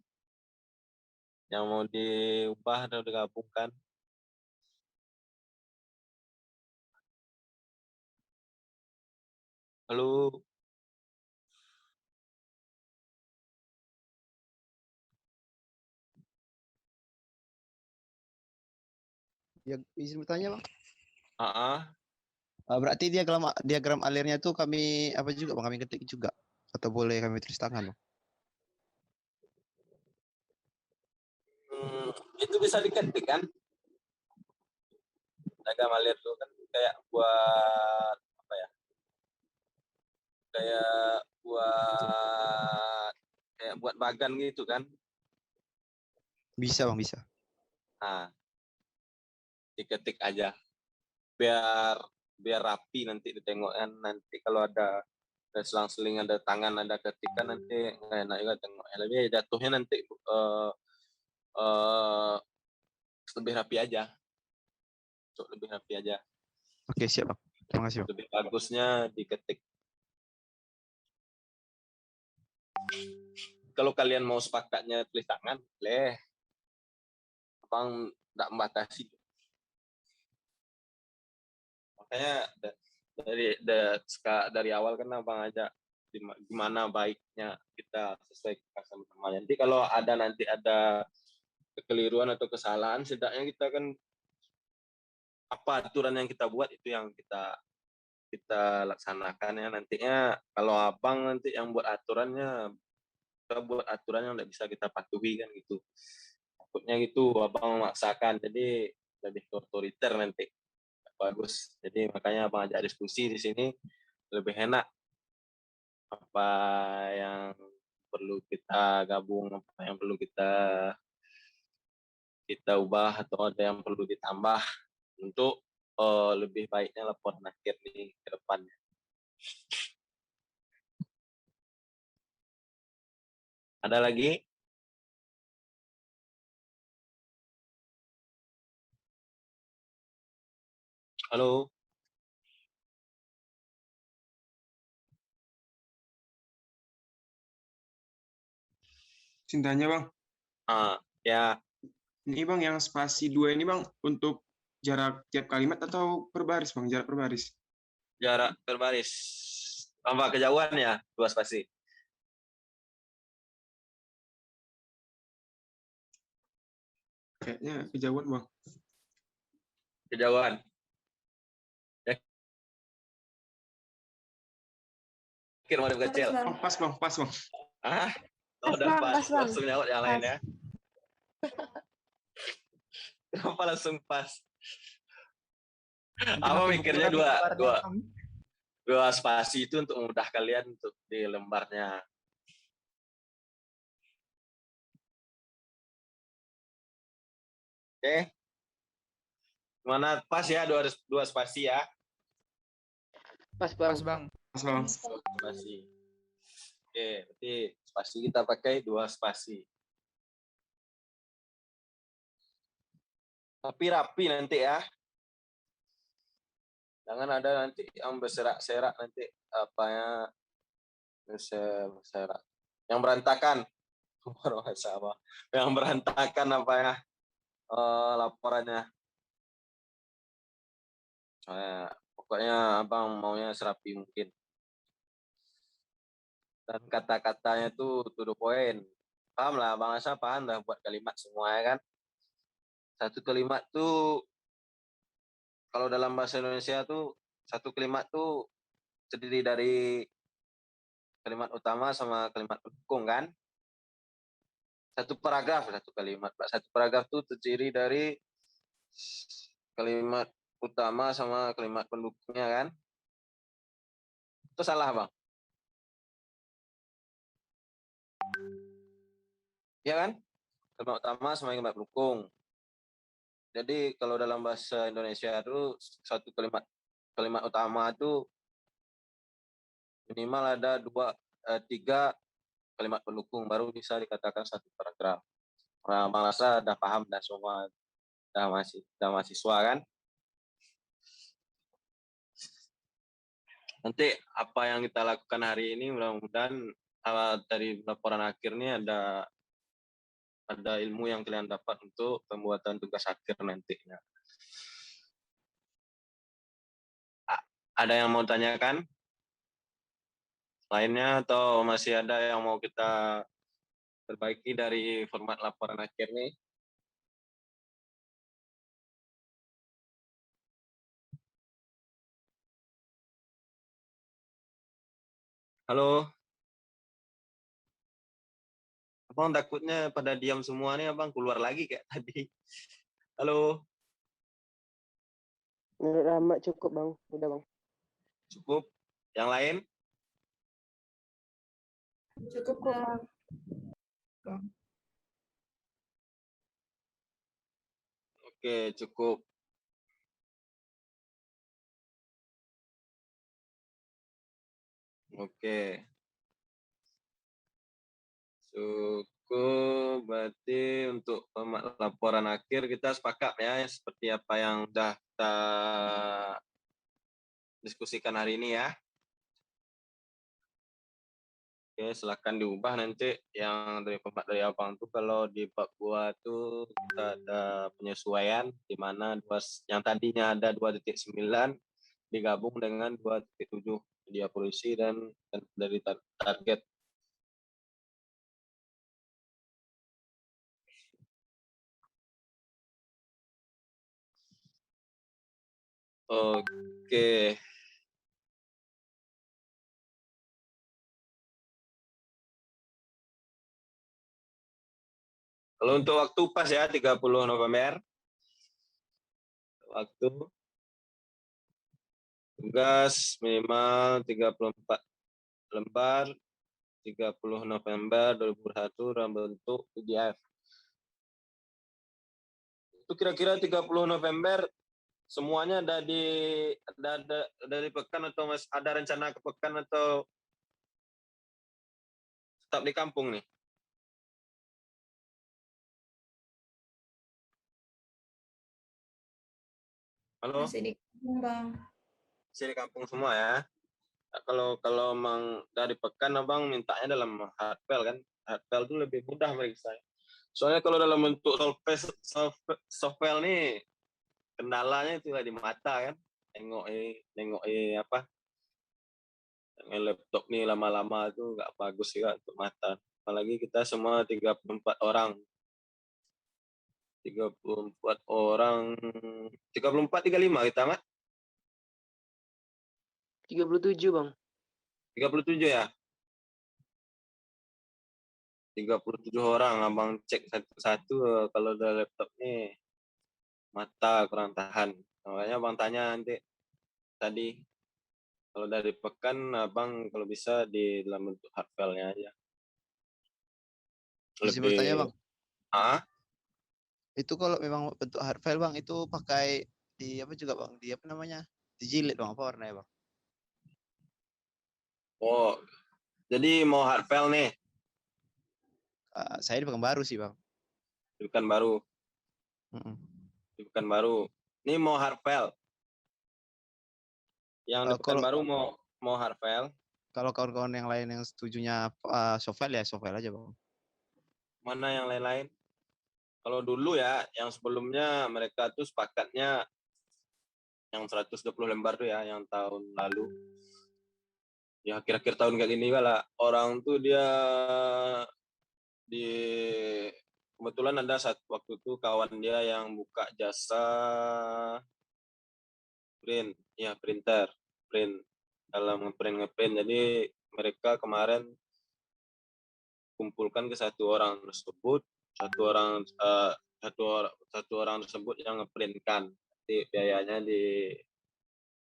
yang mau diubah atau digabungkan? Halo? Ya, izin bertanya, Bang. Berarti diagram alirnya tuh kami apa juga, Bang? Kami ketik juga atau boleh kami tulis tangan, Bang? Itu bisa diketik kan? Diagram alir itu kan kayak buat apa ya? Kayak buat bagan gitu kan? Bisa, Bang, bisa. Nah, diketik aja biar rapi nanti ditengok kan. Nanti kalau ada selang-seling, ada tangan, ada ketikan, nanti nggak enak juga tengoknya. Lebih jatuhnya nanti lebih rapi aja. Lebih rapi aja. Oke, siap, Bang. Terima kasih, Bang. Lebih bagusnya diketik. Kalau kalian mau sepakatnya tulis tangan, boleh. Abang tidak membatasi. Makanya dari awal kan Abang ajak gimana baiknya kita sesuai sama-sama. Nanti kalau nanti ada kekeliruan atau kesalahan, setidaknya kita kan apa aturan yang kita buat itu yang kita laksanakan ya. Nantinya kalau abang nanti yang buat aturannya, kita buat aturan yang tidak bisa kita patuhi kan gitu. Takutnya gitu abang memaksakan, jadi lebih otoriter nanti. Bagus. Jadi makanya abang ajak diskusi di sini lebih enak. Apa yang perlu kita gabung, apa yang perlu kita ubah, atau ada yang perlu ditambah untuk lebih baiknya laporan akhir di ke depannya. Ada lagi? Halo? Cintanya Bang. Ya, Ini Bang yang spasi 2 ini Bang untuk jarak tiap kalimat atau per baris Bang? Jarak per baris. jarak berbaris. Tambah kejauhan ya, 2 spasi. Kayaknya kejauhan Bang. Kejauhan. Yakin mau lebih kecil? Bang. Oh, pas Bang, pas Bang. Oh, udah Bang, pas. pas, Bang. Langsung nyaut yang lain Pas. ya. Kenapa langsung pas? Apa mikirnya dua spasi itu untuk mudah kalian untuk di lembarnya. Oke. Gimana, pas ya dua spasi ya? Pas Bang. Pas Bang. Pas Bang. Spasi. Oke, berarti spasi kita pakai 2 spasi. Tapi rapi nanti ya. Jangan ada nanti yang berserak-serak nanti apanya berserak. Yang berantakan. Sama. Yang berantakan apa ya laporannya. Pokoknya abang maunya serapi mungkin. Dan kata-katanya tuh to the point. Paham lah, Bang Asa paham dah buat kalimat semua ya kan. Satu kalimat tuh kalau dalam bahasa Indonesia tuh satu kalimat tuh terdiri dari kalimat utama sama kalimat pendukung kan. Satu paragraf satu kalimat. Satu paragraf tuh terdiri dari kalimat utama sama kalimat pendukungnya kan. Itu salah Bang. Ya kan? Kalimat utama sama kalimat pendukung. Jadi kalau dalam bahasa Indonesia itu satu kalimat utama itu minimal ada 3 kalimat pendukung baru bisa dikatakan satu paragraf. Nah, Bang Lasa udah paham dah semua, udah mahasiswa kan? Nanti apa yang kita lakukan hari ini mudah-mudahan dari laporan akhir ini ada ilmu yang kalian dapat untuk pembuatan tugas akhir nantinya. Ada yang mau tanyakan? Lainnya atau masih ada yang mau kita perbaiki dari format laporan akhir nih? Halo? Abang takutnya pada diam semua nih, abang keluar lagi kayak tadi. Halo? Menurut Rahmat cukup Bang. Udah Bang. Cukup? Yang lain? Cukup Bang. Oke, cukup. Oke. Cukup, berarti untuk laporan akhir kita sepakat ya, seperti apa yang sudah kita diskusikan hari ini ya. Oke, silakan diubah nanti yang dari format dari abang tuh kalau di bab 2 tuh kita ada penyesuaian di mana yang tadinya ada 2.9 digabung dengan 2.7 media polisi dan dari target. Oke. Kalau untuk waktu pas ya 30 November. Waktu tugas minimal 34 lembar 30 November 2021 dalam bentuk PDF. Itu kira-kira 30 November semuanya ada di pekan atau mas ada rencana ke pekan atau tetap di kampung nih? Halo? Masih di kampung, Bang. Masih di kampung semua ya. Nah, kalau emang dari pekan abang mintanya dalam hardfile kan, hardfile itu lebih mudah meriksa. Soalnya kalau dalam bentuk softfile nih kendalanya itu di mata kan, nengok apa, laptop nih lama-lama itu nggak bagus juga untuk mata. Apalagi kita semua 34 orang. 34 orang, 34, 35 kita, Mat? 37, Bang. 37 ya? 37 orang, abang cek satu-satu kalau ada laptop nih mata kurang tahan. Makanya abang tanya nanti tadi kalau dari pekan abang kalau bisa di dalam bentuk hard file-nya aja. Bisa bertanya, Bang? Ah? Itu kalau memang bentuk hard file, Bang, itu pakai di apa juga, Bang? Di apa namanya? Dijilid, Bang, apa warnanya, Bang? Oh, jadi mau hard file nih? Saya di Pekanbaru sih, Bang. Di Pekanbaru. Di Pekanbaru. Ini mau hard file. Yang di Pekanbaru mau hard file. Kalau kawan-kawan yang lain yang setujunya soft file ya soft file aja, Bang. Mana yang lain-lain? Kalau dulu ya, yang sebelumnya mereka tuh sepakatnya yang 120 lembar tuh ya, yang tahun lalu. Ya akhir-akhir tahun kayak gini lah, orang tuh dia kebetulan ada waktu itu kawan dia yang buka jasa printer, dalam ngeprint. Jadi mereka kemarin kumpulkan ke satu orang tersebut, satu orang tersebut yang ngeprintkan. Nanti biayanya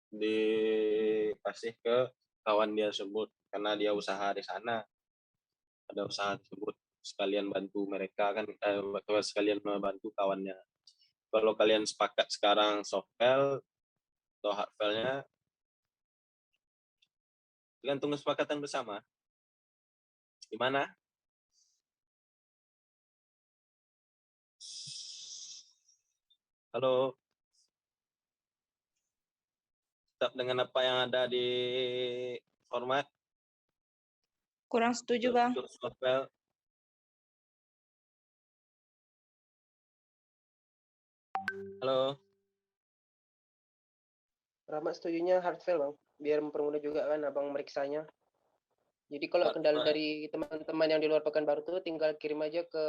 dikasih ke kawan dia tersebut karena dia usaha di sana, ada usaha tersebut, sekalian bantu mereka kan, sekalian membantu kawannya. Kalau kalian sepakat sekarang soft file atau hard file-nya tergantung kesepakatan bersama. Gimana? Halo? Tetap dengan apa yang ada di format? Kurang setuju, Bang. Untuk soft file. Halo? Rahmat setujunya hard file, Bang. Biar mempermudah juga kan abang meriksanya. Jadi kalau kendala dari teman-teman yang di luar Pekanbaru tuh tinggal kirim aja ke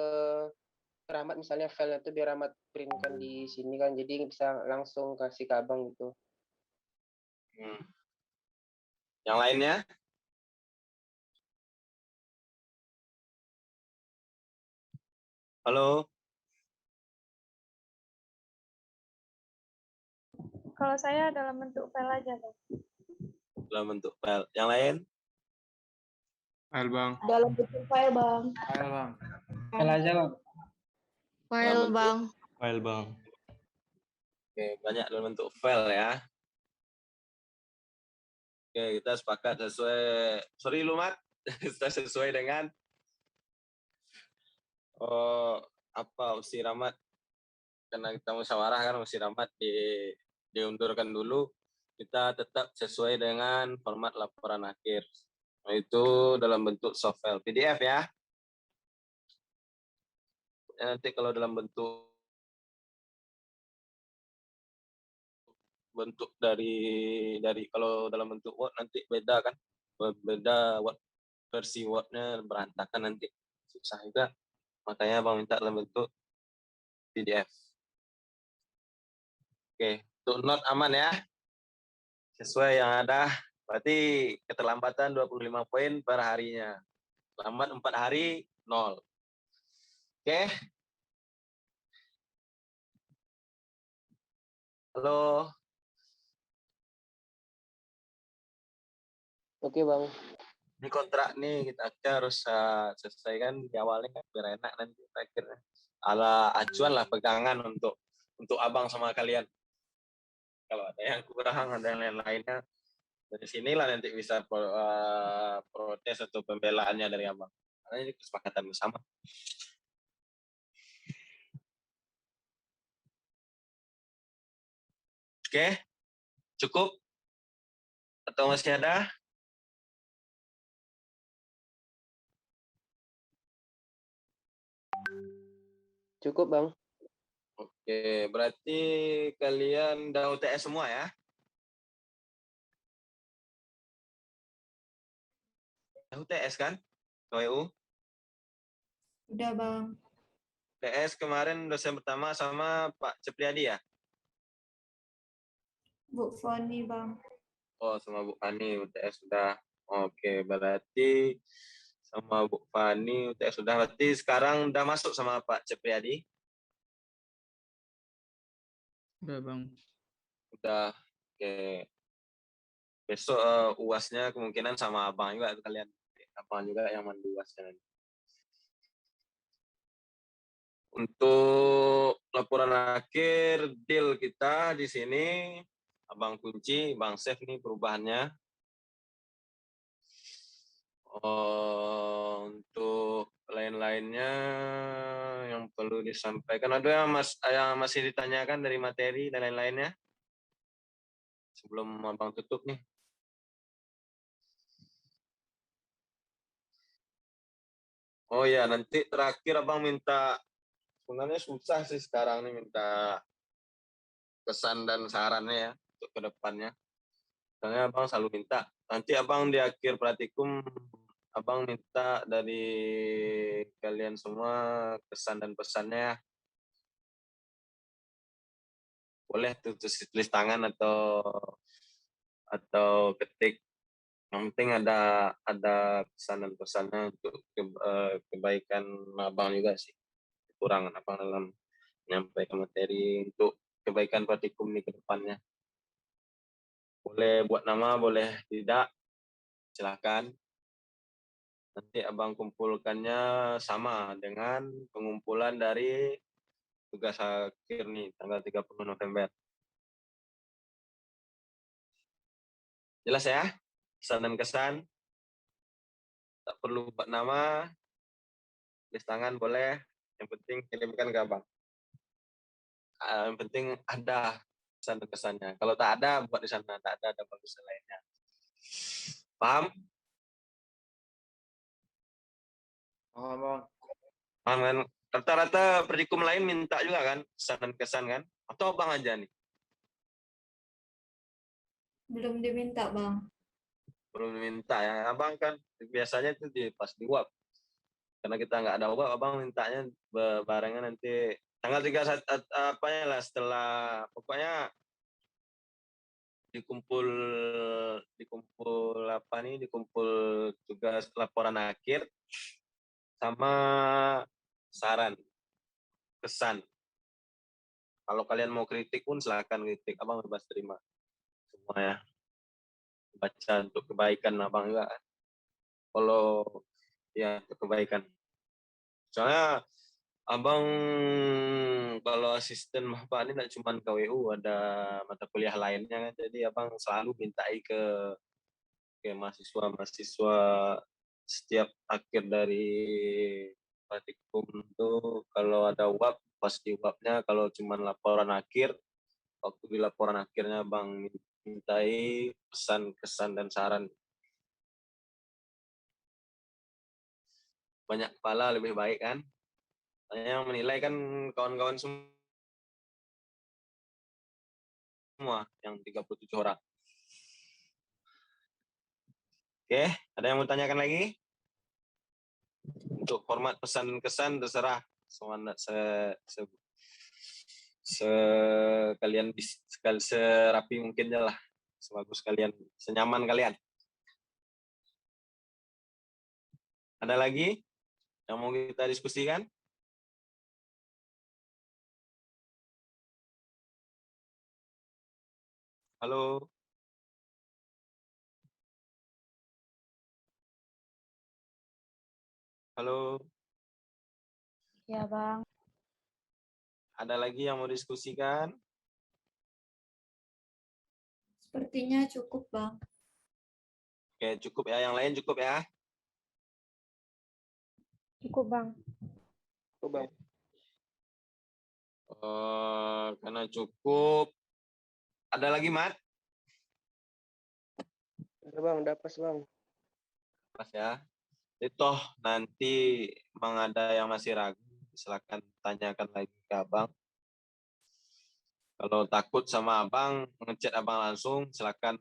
Rahmat misalnya file itu biar Rahmat printkan di sini kan. Jadi bisa langsung kasih ke abang gitu. Yang lainnya? Halo? Kalau saya dalam bentuk file aja, Bang. Dalam bentuk file. Yang lain? File, Bang. Dalam bentuk file, Bang. File, Bang. File aja, Bang. File, Bang. File, Bang. Oke, banyak dalam bentuk file ya. Oke, kita sepakat sorry lu, Mat. Kita sesuai dengan opsi Rahmat. Karena kita musyawarah kan opsi Rahmat diundurkan dulu. Kita tetap sesuai dengan format laporan akhir. Nah, itu dalam bentuk soft file PDF ya. Nanti kalau dalam bentuk dari kalau dalam bentuk Word nanti beda kan, beda Word, versi Word-nya berantakan nanti, susah juga, makanya Bang minta dalam bentuk PDF. Oke, untuk note aman ya. Sesuai yang ada, berarti keterlambatan 25 poin per harinya. Lambat 4 hari, 0. Oke. Halo. Oke Bang. Ini kontrak nih kita harus selesaikan di awalnya kan biar enak nanti akhirnya. Ala acuan lah pegangan untuk abang sama kalian. Kalau ada yang kurang, ada yang lain-lainnya, dari sinilah nanti bisa protes atau pembelaannya dari abang. Karena ini kesepakatan bersama. Oke, cukup? Atau masih ada? Cukup Bang. Oke, berarti kalian udah UTS semua ya? UTS kan? KWU? Udah Bang. UTS kemarin dosen pertama sama Pak Cepriadi ya? Bu Foni Bang. Oh, sama Bu Fani UTS sudah. Oke, berarti sama Bu Fani UTS sudah. Berarti sekarang udah masuk sama Pak Cepriadi? Udah Bang. Udah. Oke. Besok UASnya kemungkinan sama abang juga kalian. Abang juga yang mandu UASnya. Untuk laporan akhir deal kita di sini, Abang kunci, Bang Chef nih perubahannya. Untuk lain-lainnya yang perlu disampaikan, ada yang masih ditanyakan dari materi dan lain-lainnya? Sebelum Abang tutup nih. Oh ya, nanti terakhir Abang minta, sebenarnya susah sih sekarang nih minta pesan dan sarannya ya untuk ke depannya. Soalnya Abang selalu minta. Nanti Abang di akhir praktikum, Abang minta dari kalian semua kesan dan pesannya. Boleh tulis tangan atau ketik. Yang penting ada pesan dan pesannya untuk kebaikan Abang juga sih. Kekurangan Abang dalam menyampaikan materi untuk kebaikan praktikum di kedepannya. Boleh buat nama, boleh tidak. Silakan. Nanti Abang kumpulkannya sama dengan pengumpulan dari tugas akhir nih, tanggal 30 November. Jelas ya? Pesan dan kesan. Tak perlu buat nama, tulis tangan boleh. Yang penting kirimkan ke Abang. Yang penting ada pesan dan kesannya. Kalau tak ada, buat di sana. Tak ada bagus lainnya. Paham? Paham Bang. Paham kan? Rata-rata perdikum lain minta juga kan, pesan dan kesan kan? Atau Abang aja nih? Belum diminta Bang. Belum diminta ya. Abang kan biasanya itu pas di WAP. Karena kita nggak ada WAP, Abang mintanya barengan nanti tanggal 31 apanya lah, setelah pokoknya dikumpul apa nih, dikumpul tugas laporan akhir sama saran, kesan. Kalau kalian mau kritik pun silakan kritik, Abang bebas terima semua ya. Baca untuk kebaikan Abang juga. Kalau ya untuk kebaikan. Soalnya Abang kalau asisten Bapak ini tidak cuma KWU, ada mata kuliah lainnya kan. Jadi Abang selalu mintai ke mahasiswa-mahasiswa setiap akhir dari praktikum itu kalau ada UAP, pas di UAP-nya kalau cuma laporan akhir, waktu di laporan akhirnya Abang mintai pesan, kesan, dan saran. Banyak kepala lebih baik kan? Yang menilai kan kawan-kawan semua, yang 37 orang. Oke, ada yang mau tanyakan lagi? Untuk format pesan dan kesan terserah. Kalian serapi mungkin lah. sebagus kalian, senyaman kalian. Ada lagi yang mau kita diskusikan? Halo. Halo. Ya, Bang. Ada lagi yang mau diskusikan? Sepertinya cukup, Bang. Oke, cukup ya. Yang lain cukup ya. Cukup, Bang. Tuh, Bang. Karena cukup. Ada lagi, Mat? Ada, Bang, udah pas, Bang. Pas ya. Toh nanti Bang ada yang masih ragu, silakan tanyakan lagi ke Abang. Kalau takut sama Abang, ngechat Abang langsung, silakan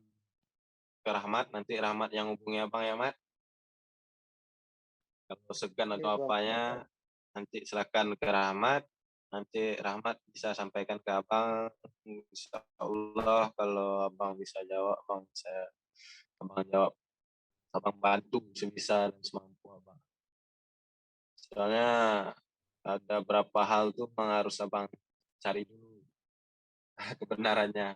ke Rahmat. Nanti Rahmat yang hubungi Abang ya, Mat. Kalau segan atau Bang. apanya, nanti silakan ke Rahmat. Nanti Rahmat bisa sampaikan ke Abang. Insya Allah kalau Abang bisa jawab, Abang jawab. Abang bantu sebisa dan semampu Abang. Soalnya ada beberapa hal tuh harus Abang cari dulu kebenarannya.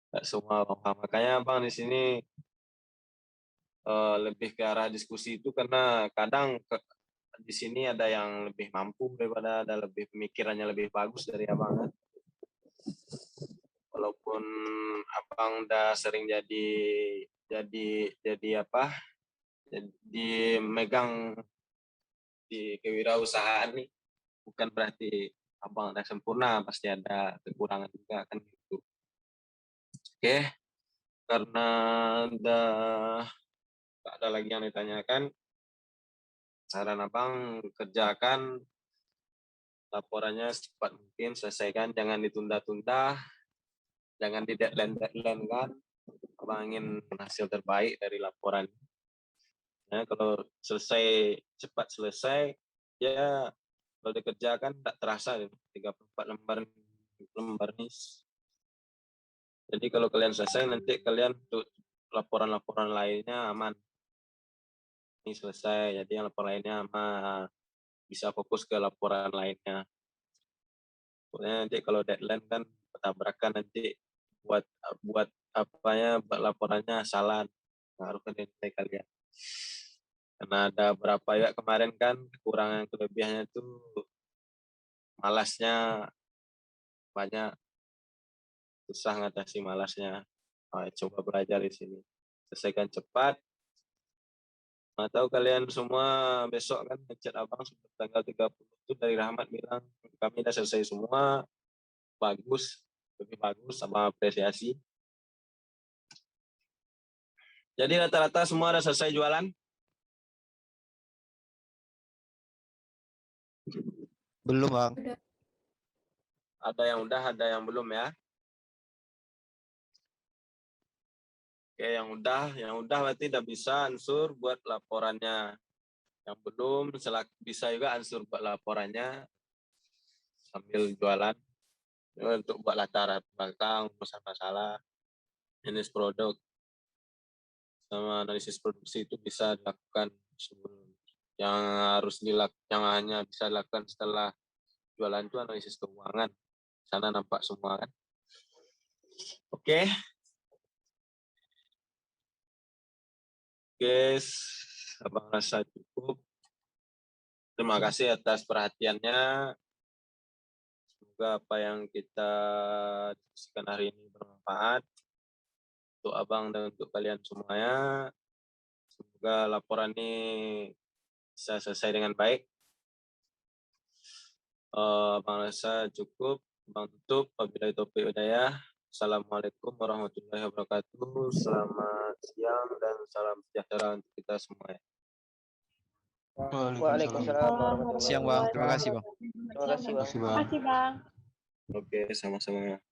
Nggak semua Abang. Makanya Abang di sini lebih ke arah diskusi itu karena kadang di sini ada yang lebih mampu daripada, ada lebih pemikirannya lebih bagus dari Abang. Walaupun Abang udah sering jadi apa? Jadi megang di kewirausahaan nih, bukan berarti Abang udah sempurna, pasti ada kekurangan juga kan gitu. Oke, karena udah tak ada lagi yang ditanyakan, saran Abang kerjakan laporannya secepat mungkin, selesaikan, jangan ditunda-tunda, jangan di deadline kan. Abang ingin hasil terbaik dari laporan. Ya, kalau cepat selesai, ya kalau dikerjakan tak terasa 34 lembar nih. Jadi kalau kalian selesai, nanti kalian untuk laporan-laporan lainnya aman. Ini selesai, jadi yang laporan lainnya aman. Bisa fokus ke laporan lainnya. Pokoknya nanti kalau deadline kan bertabrakan, nanti buat laporannya salah, ngaruh ke nilai kalian. Karena ada berapa ya kemarin kan kekurangan kelebihannya itu malasnya banyak, susah ngatasi malasnya. Coba belajar di sini, selesaikan cepat. Tahu kalian semua besok kan ngechat Abang tanggal 30 itu dari Rahmat bilang kami udah selesai semua, bagus, lebih bagus, sama apresiasi. Jadi rata-rata semua udah selesai jualan? Belum, Bang. Ada yang udah, ada yang belum ya. Oke, yang udah berarti udah bisa ansur buat laporannya. Yang belum bisa juga ansur buat laporannya sambil jualan. Untuk buat latar belakang, masalah, jenis produk, sama analisis produksi itu bisa dilakukan sebelum. Yang hanya bisa dilakukan setelah jualan itu analisis keuangan. Sana nampak semua kan. Oke. Guys, Abang rasa cukup. Terima kasih atas perhatiannya. Semoga apa yang kita diskusikan hari ini bermanfaat untuk Abang dan untuk kalian semuanya. Semoga laporan ini bisa selesai dengan baik. Abang rasa cukup. Abang tutup. Wabillahi taufiq hidayah. Assalamualaikum warahmatullahi wabarakatuh. Selamat siang dan salam sejahtera untuk kita semua. Waalaikumsalam warahmatullahi Siang, Bang. Terima kasih, Bang. wabarakatuh. Terima kasih, Bang. Terima kasih, Bang. Makasih, Bang. Oke, sama-sama.